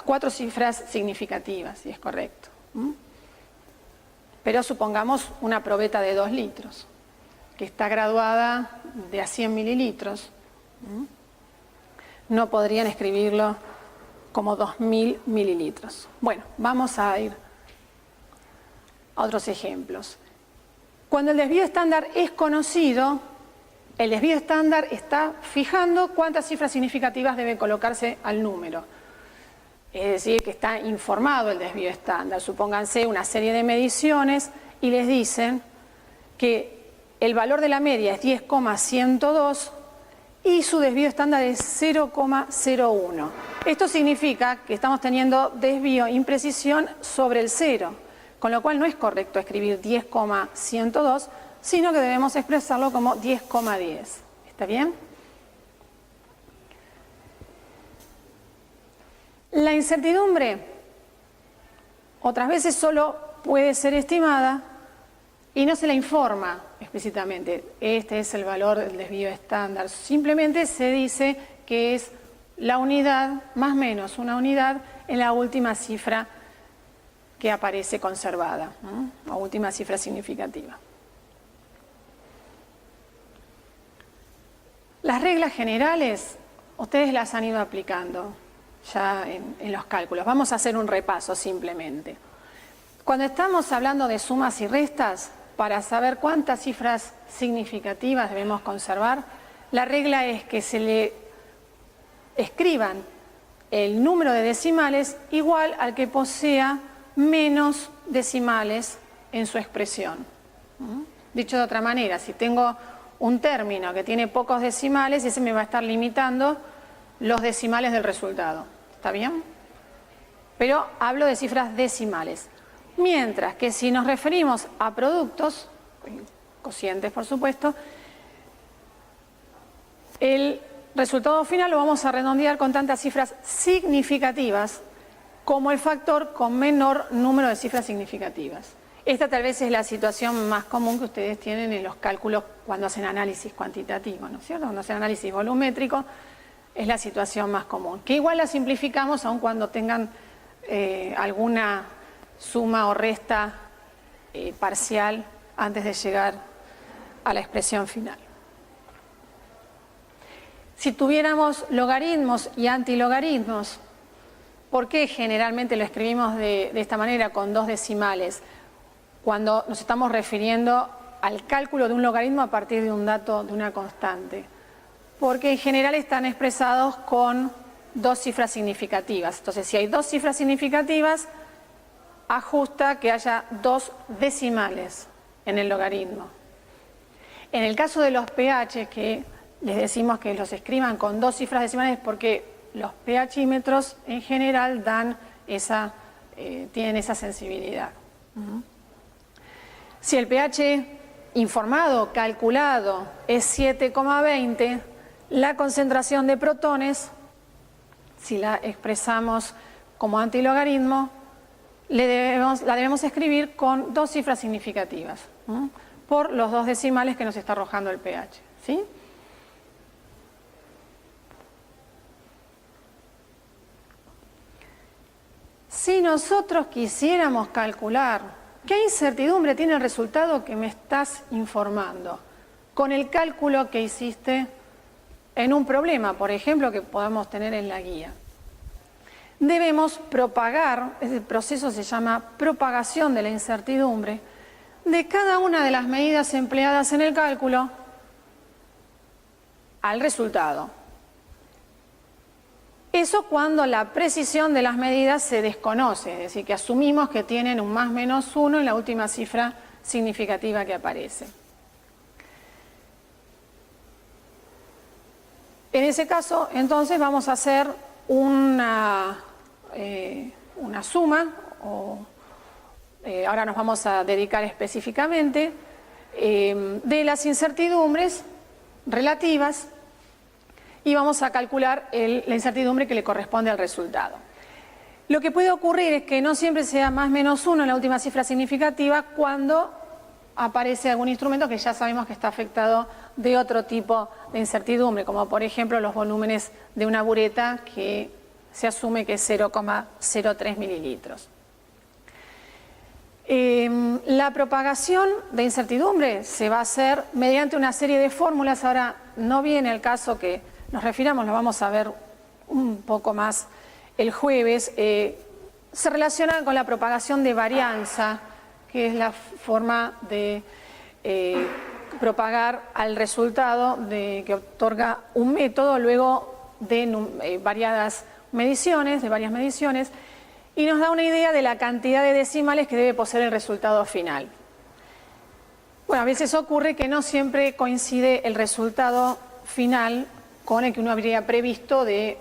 4 cifras significativas, si es correcto. Pero supongamos una probeta de 2 litros, que está graduada de a 100 mililitros. No podrían escribirlo como 2000 mililitros. Bueno, vamos a ir a otros ejemplos. Cuando el desvío estándar es conocido, el desvío estándar está fijando cuántas cifras significativas debe colocarse al número. Es decir, que está informado el desvío estándar. Supónganse una serie de mediciones y les dicen que el valor de la media es 10,102 y su desvío estándar es 0,01. Esto significa que estamos teniendo desvío, imprecisión sobre el 0, con lo cual no es correcto escribir 10,102, sino que debemos expresarlo como 10,10. ¿Está bien? La incertidumbre otras veces solo puede ser estimada y no se la informa explícitamente. Este es el valor del desvío estándar. Simplemente se dice que es la unidad, más o menos una unidad, en la última cifra que aparece conservada, ¿no? O última cifra significativa. Las reglas generales, ustedes las han ido aplicando ya en los cálculos. Vamos a hacer un repaso simplemente. Cuando estamos hablando de sumas y restas, para saber cuántas cifras significativas debemos conservar, la regla es que se le escriban el número de decimales igual al que posea menos decimales en su expresión. Dicho de otra manera, si tengo un término que tiene pocos decimales, ese me va a estar limitando los decimales del resultado. ¿Está bien? Pero hablo de cifras decimales. Mientras que si nos referimos a productos, cocientes por supuesto, el resultado final lo vamos a redondear con tantas cifras significativas como el factor con menor número de cifras significativas. Esta tal vez es la situación más común que ustedes tienen en los cálculos cuando hacen análisis cuantitativo, ¿no es cierto? Cuando hacen análisis volumétrico es la situación más común, que igual la simplificamos aun cuando tengan alguna suma o resta parcial antes de llegar a la expresión final. Si tuviéramos logaritmos y antilogaritmos, ¿por qué generalmente lo escribimos de esta manera con 2 decimales? Cuando nos estamos refiriendo al cálculo de un logaritmo a partir de un dato, de una constante. porque en general están expresados con dos cifras significativas. Entonces, si hay dos cifras significativas, ajusta que haya dos decimales en el logaritmo. En el caso de los pH, que les decimos que los escriban con dos cifras decimales porque los pHímetros en general dan tienen esa sensibilidad. Si el pH informado, calculado, es 7,20, la concentración de protones, si la expresamos como antilogaritmo, la debemos escribir con dos cifras significativas, por los dos decimales que nos está arrojando el pH, ¿sí? Si nosotros quisiéramos calcular qué incertidumbre tiene el resultado que me estás informando con el cálculo que hiciste en un problema, por ejemplo, que podamos tener en la guía, debemos propagar, ese proceso se llama propagación de la incertidumbre, de cada una de las medidas empleadas en el cálculo al resultado. Eso cuando la precisión de las medidas se desconoce, es decir, que asumimos que tienen un más menos 1 en la última cifra significativa que aparece. En ese caso, entonces, vamos a hacer una suma, ahora nos vamos a dedicar específicamente, de las incertidumbres relativas y vamos a calcular la incertidumbre que le corresponde al resultado. Lo que puede ocurrir es que no siempre sea más menos 1 en la última cifra significativa cuando aparece algún instrumento que ya sabemos que está afectado de otro tipo de incertidumbre, como por ejemplo los volúmenes de una bureta que se asume que es 0,03 mililitros. La propagación de incertidumbre se va a hacer mediante una serie de fórmulas. Ahora no viene el caso que nos refiramos, lo vamos a ver un poco más el jueves. Se relaciona con la propagación de varianza, que es la forma de propagar al resultado que otorga un método luego de varias mediciones, y nos da una idea de la cantidad de decimales que debe poseer el resultado final. Bueno, a veces ocurre que no siempre coincide el resultado final con el que uno habría previsto de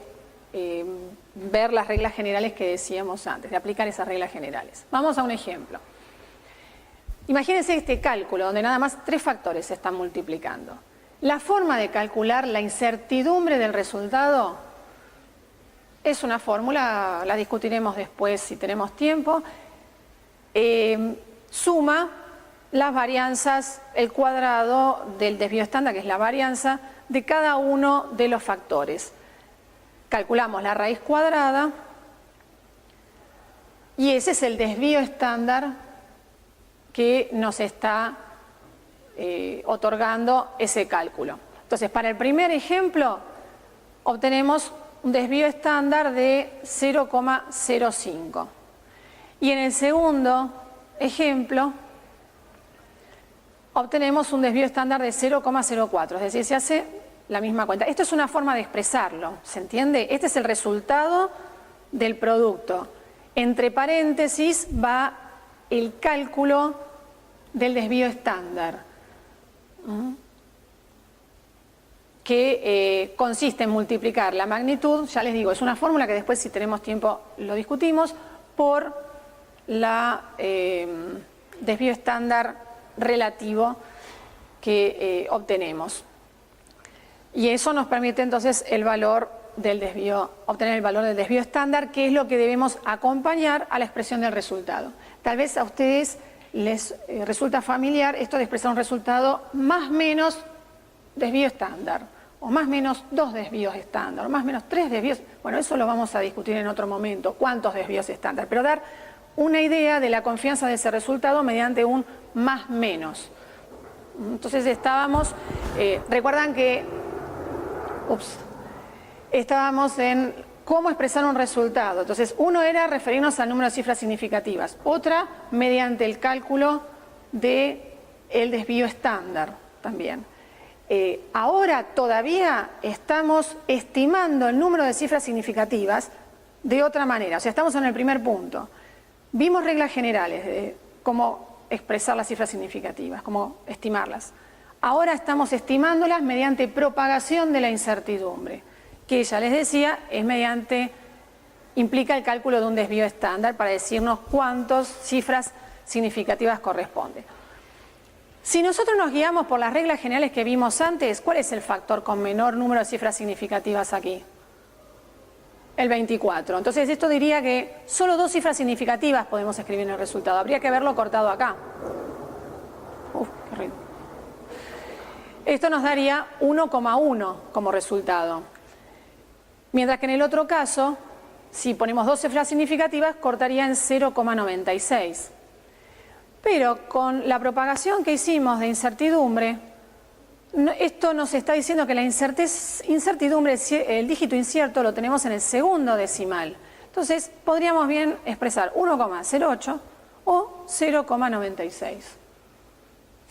ver las reglas generales que decíamos antes, de aplicar esas reglas generales. Vamos a un ejemplo. Imagínense este cálculo donde nada más 3 factores se están multiplicando. La forma de calcular la incertidumbre del resultado es una fórmula, la discutiremos después si tenemos tiempo. Suma las varianzas, el cuadrado del desvío estándar, que es la varianza, de cada uno de los factores. Calculamos la raíz cuadrada y ese es el desvío estándar que nos está otorgando ese cálculo. Entonces, para el primer ejemplo, obtenemos un desvío estándar de 0,05. Y en el segundo ejemplo, obtenemos un desvío estándar de 0,04, es decir, se hace la misma cuenta. Esto es una forma de expresarlo, ¿se entiende? Este es el resultado del producto. Entre paréntesis va el cálculo del desvío estándar, que consiste en multiplicar la magnitud, ya les digo, es una fórmula que después si tenemos tiempo lo discutimos, por la desvío estándar relativo que obtenemos. Y eso nos permite entonces el valor del desvío, obtener el valor del desvío estándar, que es lo que debemos acompañar a la expresión del resultado. Tal vez a ustedes les resulta familiar esto de expresar un resultado más menos desvío estándar, o más menos 2 desvíos estándar, o más menos 3 desvíos. Bueno, eso lo vamos a discutir en otro momento, cuántos desvíos estándar, pero dar una idea de la confianza de ese resultado mediante un más menos. Entonces estábamos, recuerdan que, estábamos en cómo expresar un resultado. Entonces, uno era referirnos al número de cifras significativas, otra mediante el cálculo del desvío estándar también. ahora todavía estamos estimando el número de cifras significativas de otra manera. O sea, estamos en el primer punto. Vimos reglas generales de cómo expresar las cifras significativas, cómo estimarlas. Ahora estamos estimándolas mediante propagación de la incertidumbre, que ya les decía, implica el cálculo de un desvío estándar para decirnos cuántas cifras significativas corresponden. Si nosotros nos guiamos por las reglas generales que vimos antes, ¿cuál es el factor con menor número de cifras significativas aquí? El 24. Entonces esto diría que solo 2 cifras significativas podemos escribir en el resultado. Habría que haberlo cortado acá. Qué rico. Esto nos daría 1,1 como resultado. Mientras que en el otro caso, si ponemos 2 cifras significativas, cortaría en 0,96. Pero con la propagación que hicimos de incertidumbre, esto nos está diciendo que la incertidumbre, el dígito incierto, lo tenemos en el segundo decimal. Entonces, podríamos bien expresar 1,08 o 0,96.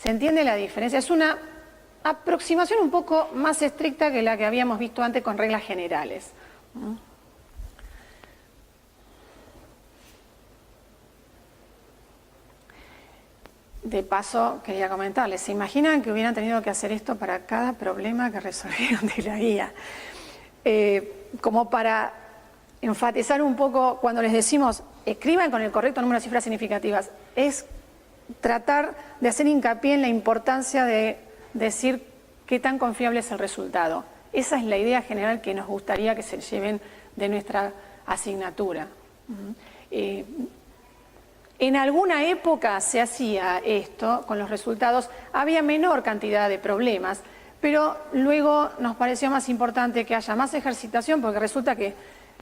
¿Se entiende la diferencia? Es una aproximación un poco más estricta que la que habíamos visto antes con reglas generales. De paso, quería comentarles, ¿se imaginan que hubieran tenido que hacer esto para cada problema que resolvieron de la guía? Como para enfatizar un poco, cuando les decimos, escriban con el correcto número de cifras significativas, es tratar de hacer hincapié en la importancia de decir qué tan confiable es el resultado. Esa es la idea general que nos gustaría que se lleven de nuestra asignatura. En alguna época se hacía esto con los resultados, había menor cantidad de problemas, pero luego nos pareció más importante que haya más ejercitación, porque resulta que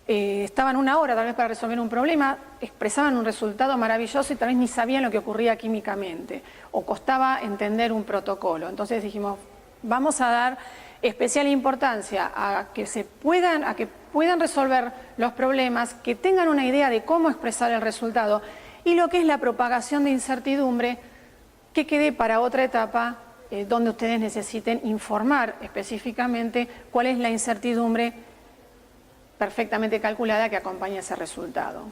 estaban 1 hora tal vez para resolver un problema, expresaban un resultado maravilloso y tal vez ni sabían lo que ocurría químicamente, o costaba entender un protocolo. Entonces dijimos, vamos a dar especial importancia a que puedan resolver los problemas, que tengan una idea de cómo expresar el resultado, y lo que es la propagación de incertidumbre, que quede para otra etapa donde ustedes necesiten informar específicamente cuál es la incertidumbre perfectamente calculada que acompaña ese resultado.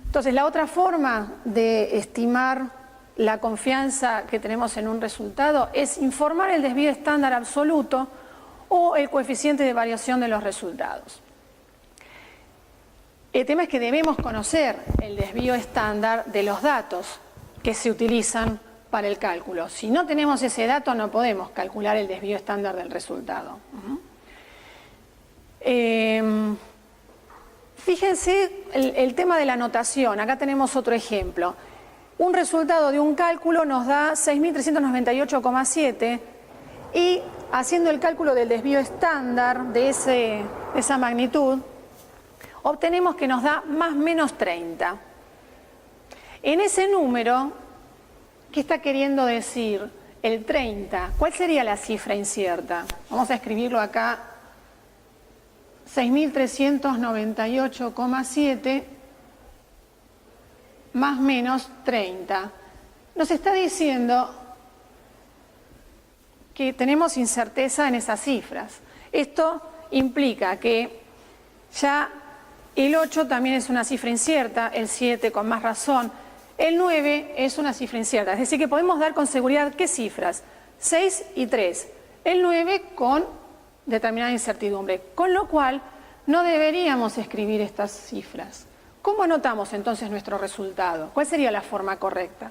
Entonces, la otra forma de estimar la confianza que tenemos en un resultado es informar el desvío estándar absoluto o el coeficiente de variación de los resultados. El tema es que debemos conocer el desvío estándar de los datos que se utilizan para el cálculo. Si no tenemos ese dato, no podemos calcular el desvío estándar del resultado. Fíjense el tema de la notación. Acá tenemos otro ejemplo. Un resultado de un cálculo nos da 6.398,7 y haciendo el cálculo del desvío estándar de esa magnitud, obtenemos que nos da más o menos 30. En ese número, ¿qué está queriendo decir el 30? ¿Cuál sería la cifra incierta? Vamos a escribirlo acá. 6.398,7 más menos 30. Nos está diciendo que tenemos incerteza en esas cifras. Esto implica que ya el 8 también es una cifra incierta, el 7 con más razón, el 9 es una cifra incierta. Es decir, que podemos dar con seguridad ¿qué cifras? 6 y 3. El 9 con determinada incertidumbre, con lo cual no deberíamos escribir estas cifras. ¿Cómo anotamos entonces nuestro resultado? ¿Cuál sería la forma correcta?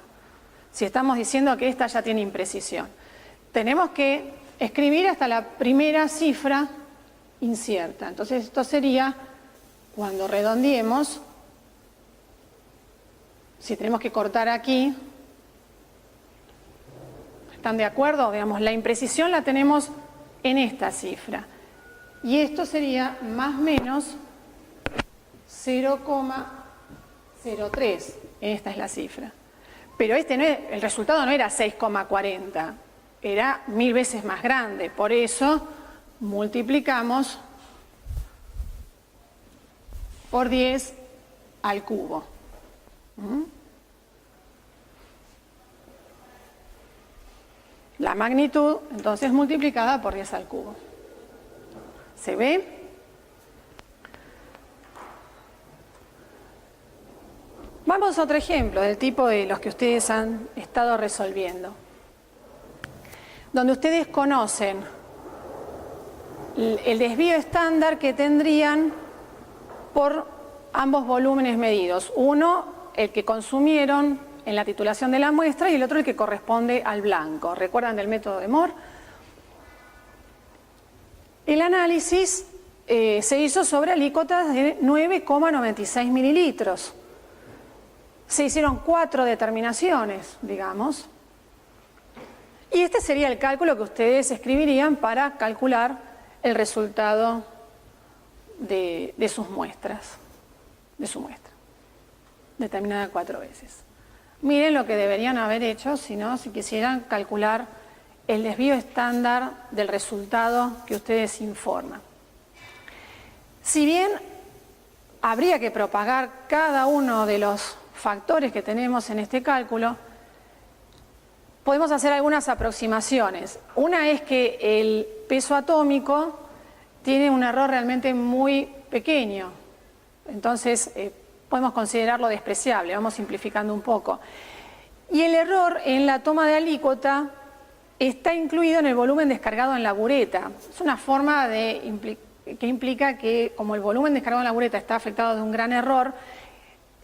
Si estamos diciendo que esta ya tiene imprecisión. Tenemos que escribir hasta la primera cifra incierta. Entonces esto sería, cuando redondeemos, si tenemos que cortar aquí, ¿están de acuerdo? Digamos, la imprecisión la tenemos en esta cifra. Y esto sería más o menos 0,03. Esta es la cifra. Pero el resultado no era 6,40, era 1000 veces más grande. Por eso multiplicamos por 10 al cubo. la magnitud, entonces multiplicada por 10 al cubo. ¿Se ve? Vamos a otro ejemplo del tipo de los que ustedes han estado resolviendo, donde ustedes conocen el desvío estándar que tendrían por ambos volúmenes medidos. Uno, el que consumieron en la titulación de la muestra, y el otro el que corresponde al blanco. ¿Recuerdan del método de Moore? El análisis se hizo sobre alícuotas de 9,96 mililitros. Se hicieron 4 determinaciones, digamos. Y este sería el cálculo que ustedes escribirían para calcular el resultado de sus muestras, de su muestra, determinada 4 veces. Miren lo que deberían haber hecho, si quisieran calcular el desvío estándar del resultado que ustedes informan. Si bien habría que propagar cada uno de los factores que tenemos en este cálculo, podemos hacer algunas aproximaciones. Una es que el peso atómico tiene un error realmente muy pequeño, entonces podemos considerarlo despreciable, vamos simplificando un poco. Y el error en la toma de alícuota está incluido en el volumen descargado en la bureta. Es una forma que implica que, como el volumen descargado en la bureta está afectado de un gran error,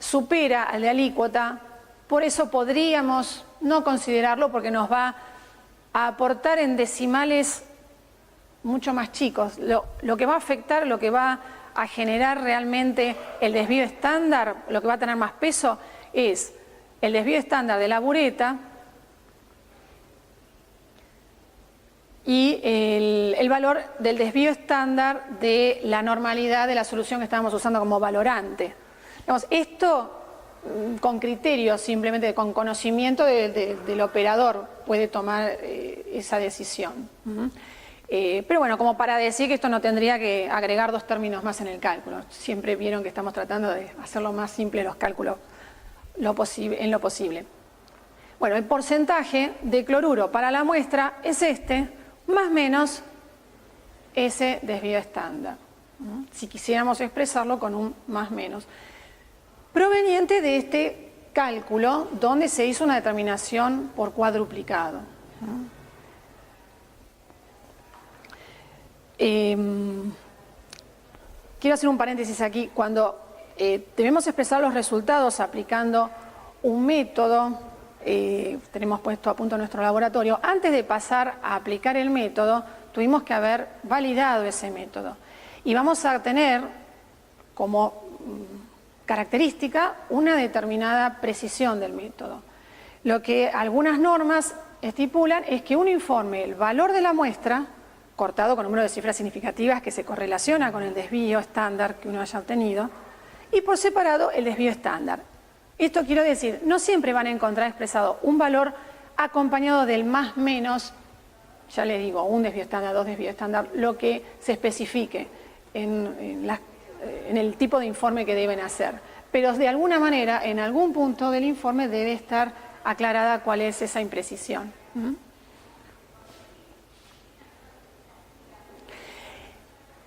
supera al de alícuota, por eso podríamos no considerarlo porque nos va a aportar en decimales mucho más chicos. Lo que va a afectar, lo que va a generar realmente el desvío estándar, lo que va a tener más peso, es el desvío estándar de la bureta y el valor del desvío estándar de la normalidad de la solución que estábamos usando como valorante. Digamos, esto con criterio, simplemente con conocimiento del operador puede tomar esa decisión. Pero bueno, como para decir que esto no tendría que agregar 2 términos más en el cálculo. Siempre vieron que estamos tratando de hacerlo más simple los cálculos en lo posible. Bueno, el porcentaje de cloruro para la muestra es este, más menos ese desvío estándar. Si quisiéramos expresarlo con un más menos. Proveniente de este cálculo donde se hizo una determinación por cuadruplicado. Quiero hacer un paréntesis aquí. Cuando debemos expresar los resultados aplicando un método, tenemos puesto a punto nuestro laboratorio, antes de pasar a aplicar el método, tuvimos que haber validado ese método. Y vamos a tener como característica una determinada precisión del método. Lo que algunas normas estipulan es que uno informe el valor de la muestra, cortado con número de cifras significativas que se correlaciona con el desvío estándar que uno haya obtenido, y por separado el desvío estándar. Esto quiero decir, no siempre van a encontrar expresado un valor acompañado del más menos, ya les digo, un desvío estándar, 2 desvíos estándar, lo que se especifique en el tipo de informe que deben hacer. Pero de alguna manera, en algún punto del informe debe estar aclarada cuál es esa imprecisión.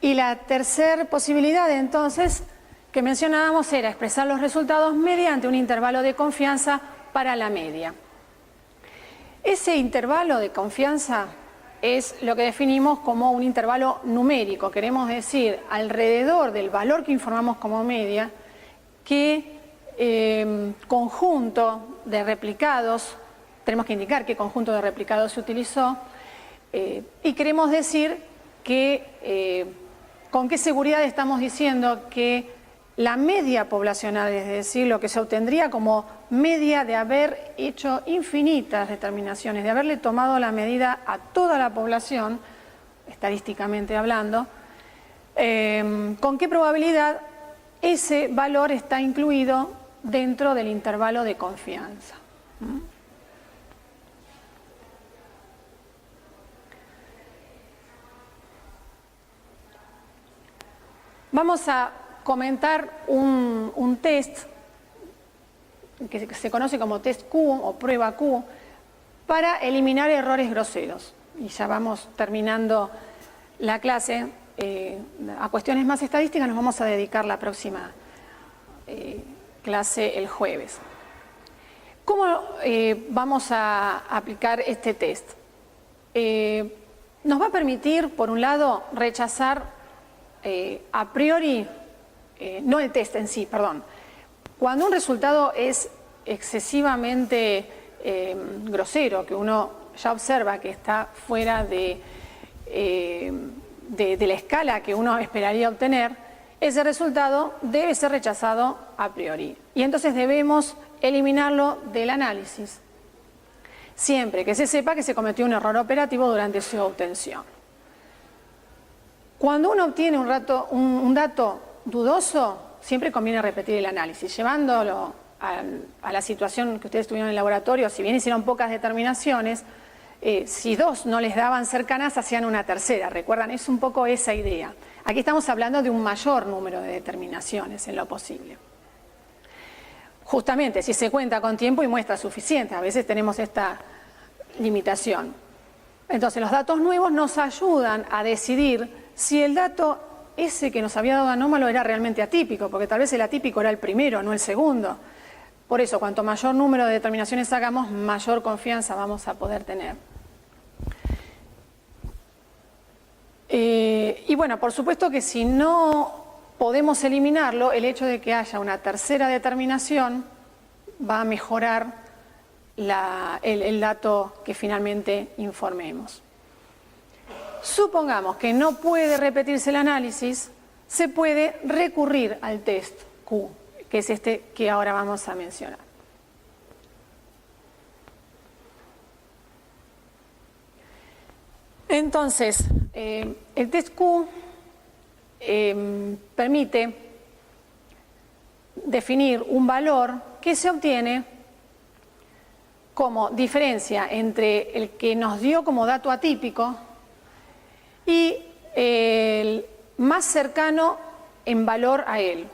Y la tercera posibilidad, entonces, que mencionábamos era expresar los resultados mediante un intervalo de confianza para la media. Ese intervalo de confianza es lo que definimos como un intervalo numérico. Queremos decir, alrededor del valor que informamos como media, qué conjunto de replicados, tenemos que indicar qué conjunto de replicados se utilizó, y queremos decir que con qué seguridad estamos diciendo que la media poblacional, es decir, lo que se obtendría como media de haber hecho infinitas determinaciones, de haberle tomado la medida a toda la población, estadísticamente hablando, con qué probabilidad ese valor está incluido dentro del intervalo de confianza. Vamos a comentar un test que se conoce como test Q o prueba Q, para eliminar errores groseros. Y ya vamos terminando la clase. A cuestiones más estadísticas nos vamos a dedicar la próxima clase el jueves. ¿Cómo vamos a aplicar este test? Nos va a permitir, por un lado, rechazar a priori, no el test en sí, perdón. Cuando un resultado es excesivamente grosero, que uno ya observa que está fuera de la escala que uno esperaría obtener, ese resultado debe ser rechazado a priori. Y entonces debemos eliminarlo del análisis, siempre que se sepa que se cometió un error operativo durante su obtención. Cuando uno obtiene un dato dudoso, siempre conviene repetir el análisis, llevándolo a la situación que ustedes tuvieron en el laboratorio. Si bien hicieron pocas determinaciones, si dos no les daban cercanas, hacían una tercera. ¿Recuerdan? Es un poco esa idea. Aquí estamos hablando de un mayor número de determinaciones en lo posible. Justamente, si se cuenta con tiempo y muestra suficiente, a veces tenemos esta limitación. Entonces, los datos nuevos nos ayudan a decidir si el dato ese que nos había dado anómalo era realmente atípico, porque tal vez el atípico era el primero, no el segundo. Por eso, cuanto mayor número de determinaciones hagamos, mayor confianza vamos a poder tener. Y bueno, por supuesto que si no podemos eliminarlo, el hecho de que haya una tercera determinación va a mejorar el dato que finalmente informemos. Supongamos que no puede repetirse el análisis, se puede recurrir al test Q, que es este que ahora vamos a mencionar. Entonces, el test Q permite definir un valor que se obtiene como diferencia entre el que nos dio como dato atípico y el más cercano en valor a él.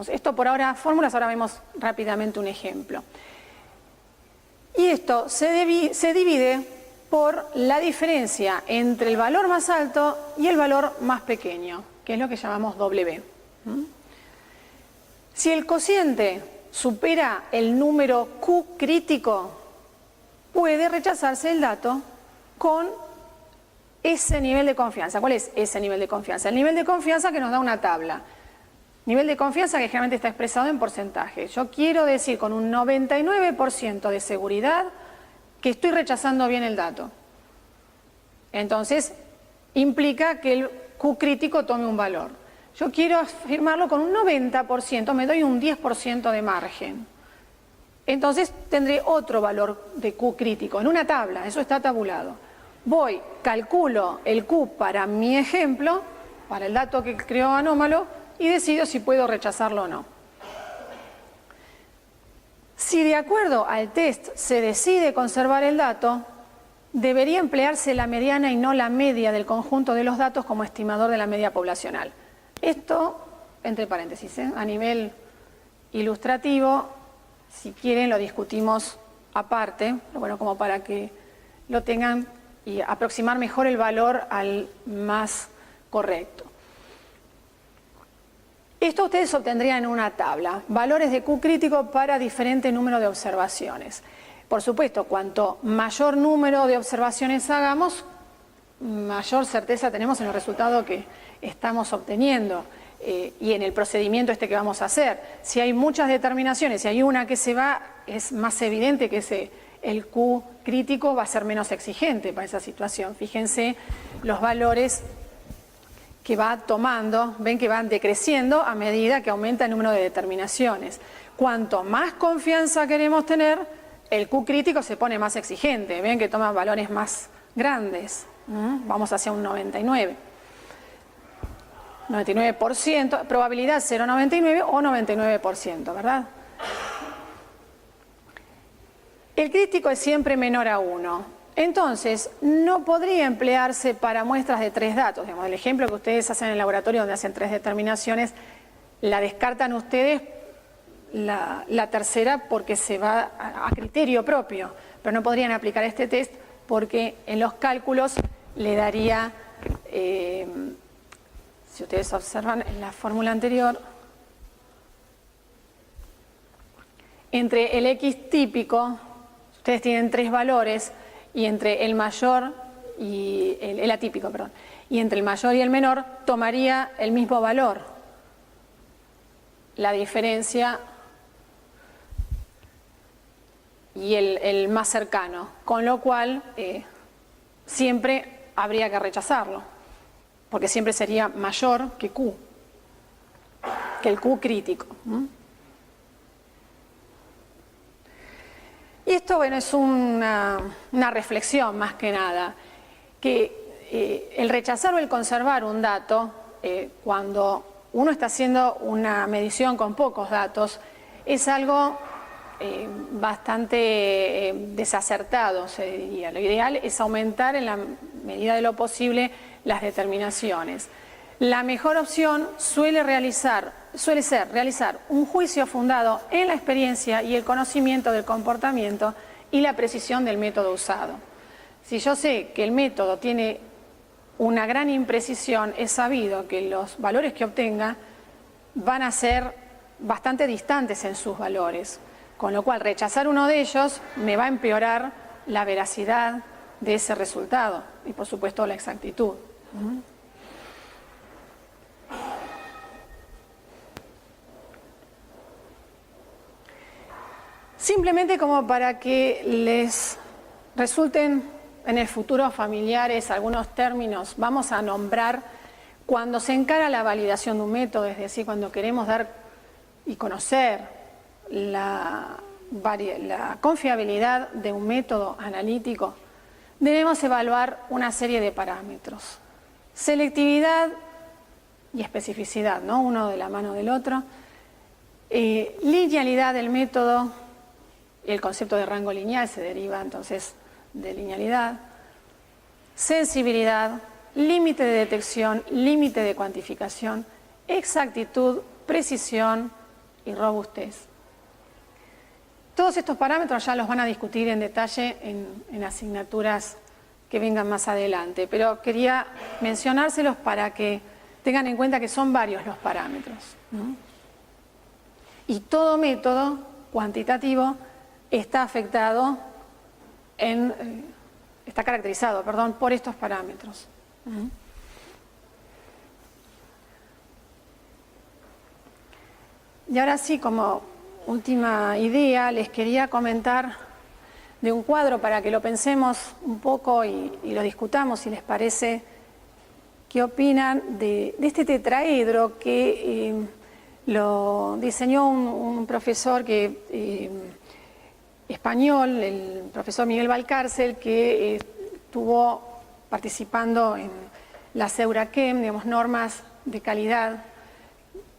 Esto por ahora, fórmulas, ahora vemos rápidamente un ejemplo. Y esto se divide por la diferencia entre el valor más alto y el valor más pequeño, que es lo que llamamos W. Si el cociente supera el número Q crítico, puede rechazarse el dato con ese nivel de confianza. ¿Cuál es ese nivel de confianza? El nivel de confianza que nos da una tabla. Nivel de confianza que generalmente está expresado en porcentaje. Yo quiero decir con un 99% de seguridad que estoy rechazando bien el dato. Entonces, implica que el Q crítico tome un valor. Yo quiero afirmarlo con un 90%, me doy un 10% de margen. Entonces, tendré otro valor de Q crítico en una tabla, eso está tabulado. Voy, calculo el Q para mi ejemplo, para el dato que creo anómalo, y decido si puedo rechazarlo o no. Si de acuerdo al test se decide conservar el dato, debería emplearse la mediana y no la media del conjunto de los datos como estimador de la media poblacional. Esto, entre paréntesis, a nivel ilustrativo, si quieren lo discutimos aparte, pero bueno, como para que lo tengan y aproximar mejor el valor al más correcto. Esto ustedes obtendrían en una tabla, valores de Q crítico para diferente número de observaciones. Por supuesto, cuanto mayor número de observaciones hagamos, mayor certeza tenemos en el resultado que estamos obteniendo y en el procedimiento que vamos a hacer. Si hay muchas determinaciones, si hay una que se va, es más evidente que el Q crítico va a ser menos exigente para esa situación. Fíjense los valores que va tomando, ven que van decreciendo a medida que aumenta el número de determinaciones. Cuanto más confianza queremos tener, el Q crítico se pone más exigente, ven que toma valores más grandes. Vamos hacia un 99%, probabilidad 0,99 o 99%, ¿verdad? El crítico es siempre menor a 1. Entonces, no podría emplearse para muestras de 3 datos. Digamos, el ejemplo que ustedes hacen en el laboratorio donde hacen 3 determinaciones, la descartan ustedes, la tercera porque se va a criterio propio, pero no podrían aplicar este test porque en los cálculos le daría, si ustedes observan en la fórmula anterior, entre el X típico, ustedes tienen 3 valores, y entre el mayor y el atípico, perdón, y entre el mayor y el menor tomaría el mismo valor. La diferencia y el más cercano, con lo cual siempre habría que rechazarlo, porque siempre sería mayor que Q, que el Q crítico. Y esto, bueno, es una reflexión más que nada, que el rechazar o el conservar un dato, cuando uno está haciendo una medición con pocos datos, es algo bastante desacertado, se diría. Lo ideal es aumentar en la medida de lo posible las determinaciones. La mejor opción suele ser realizar un juicio fundado en la experiencia y el conocimiento del comportamiento y la precisión del método usado. Si yo sé que el método tiene una gran imprecisión, es sabido que los valores que obtenga van a ser bastante distantes en sus valores, con lo cual rechazar uno de ellos me va a empeorar la veracidad de ese resultado y por supuesto la exactitud. Simplemente como para que les resulten en el futuro familiares algunos términos, vamos a nombrar cuando se encara la validación de un método, es decir, cuando queremos dar y conocer la confiabilidad de un método analítico, debemos evaluar una serie de parámetros. Selectividad y especificidad, ¿no? Uno de la mano del otro. Linealidad del método, el concepto de rango lineal se deriva entonces de linealidad. Sensibilidad, límite de detección, límite de cuantificación, exactitud, precisión y robustez. Todos estos parámetros ya los van a discutir en detalle en asignaturas que vengan más adelante, pero quería mencionárselos para que tengan en cuenta que son varios los parámetros, ¿no? Y todo método cuantitativo está caracterizado, por estos parámetros. Y ahora sí, como última idea, les quería comentar de un cuadro para que lo pensemos un poco y lo discutamos, si les parece. ¿Qué opinan de este tetraedro que lo diseñó un profesor español, el profesor Miguel Valcárcel, que estuvo participando en las Euraquem, digamos, normas de calidad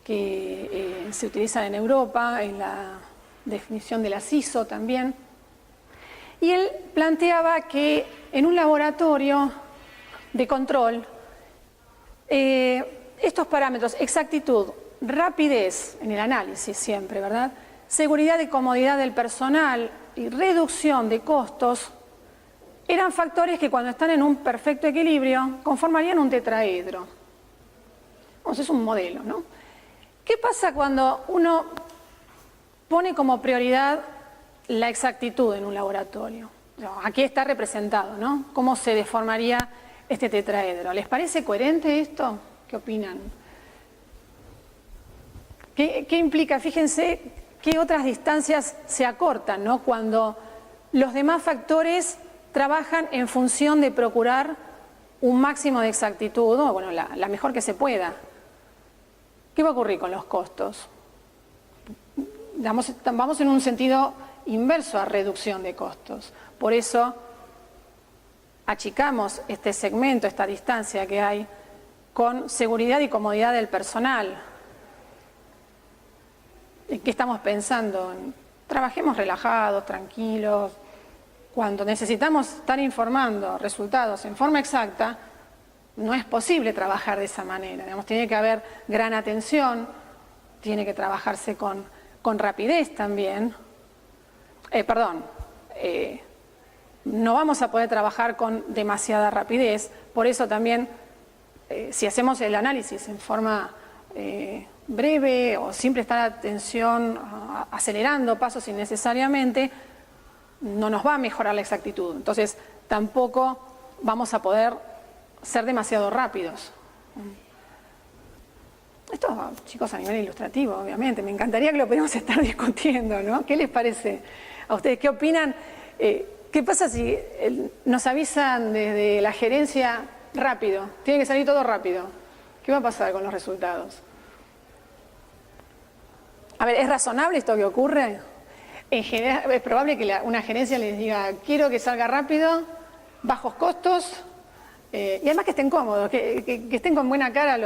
que se utilizan en Europa, en la definición de las ISO también. Y él planteaba que en un laboratorio de control, estos parámetros, exactitud, rapidez en el análisis siempre, ¿verdad?, seguridad y comodidad del personal y reducción de costos, eran factores que cuando están en un perfecto equilibrio conformarían un tetraedro. Entonces es un modelo, ¿no? ¿Qué pasa cuando uno pone como prioridad la exactitud en un laboratorio? Aquí está representado, ¿no? ¿Cómo se deformaría este tetraedro? ¿Les parece coherente esto? ¿Qué opinan? ¿Qué implica? Fíjense qué otras distancias se acortan, ¿no?, cuando los demás factores trabajan en función de procurar un máximo de exactitud, o bueno, la mejor que se pueda. ¿Qué va a ocurrir con los costos? Vamos en un sentido inverso a reducción de costos. Por eso achicamos este segmento, esta distancia que hay, con seguridad y comodidad del personal. ¿En qué estamos pensando? Trabajemos relajados, tranquilos. Cuando necesitamos estar informando resultados en forma exacta, no es posible trabajar de esa manera. Digamos, tiene que haber gran atención, tiene que trabajarse con con rapidez también, no vamos a poder trabajar con demasiada rapidez. Por eso también, si hacemos el análisis en forma breve o sin prestar atención, acelerando pasos innecesariamente, no nos va a mejorar la exactitud. Entonces, tampoco vamos a poder ser demasiado rápidos. Esto, chicos, a nivel ilustrativo, obviamente. Me encantaría que lo pudiéramos estar discutiendo, ¿no? ¿Qué les parece a ustedes? ¿Qué opinan? ¿Qué pasa si nos avisan desde la gerencia rápido? Tiene que salir todo rápido. ¿Qué va a pasar con los resultados? A ver, ¿es razonable esto que ocurre? En general, es probable que una gerencia les diga, quiero que salga rápido, bajos costos, y además que estén cómodos, que estén con buena cara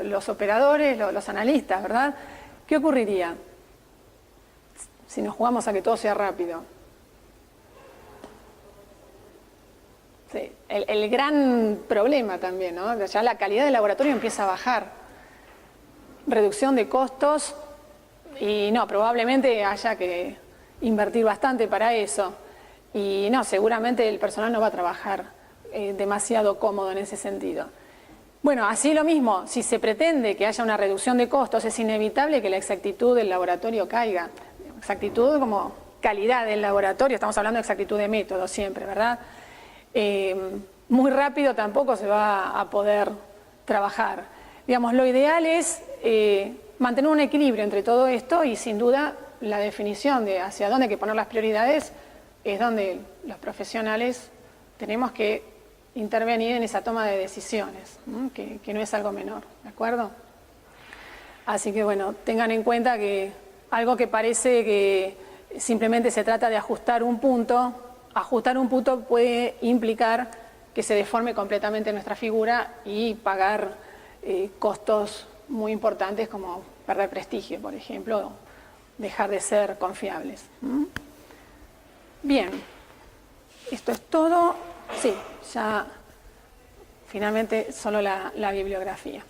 los operadores, los analistas, ¿verdad? ¿Qué ocurriría si nos jugamos a que todo sea rápido? Sí, el gran problema también, ¿no? Ya la calidad del laboratorio empieza a bajar. Reducción de costos y no, probablemente haya que invertir bastante para eso. Y no, seguramente el personal no va a trabajar demasiado cómodo en ese sentido. Bueno, así lo mismo, si se pretende que haya una reducción de costos, es inevitable que la exactitud del laboratorio caiga. Exactitud como calidad del laboratorio, estamos hablando de exactitud de método siempre, ¿verdad? Muy rápido tampoco se va a poder trabajar. Digamos, lo ideal es mantener un equilibrio entre todo esto y sin duda la definición de hacia dónde hay que poner las prioridades es donde los profesionales tenemos que intervenir en esa toma de decisiones, que no es algo menor, ¿de acuerdo? Así que bueno, tengan en cuenta que algo que parece que simplemente se trata de ajustar un punto puede implicar que se deforme completamente nuestra figura y pagar costos muy importantes como perder prestigio, por ejemplo, o dejar de ser confiables. Bien, esto es todo. Sí, ya finalmente solo la bibliografía.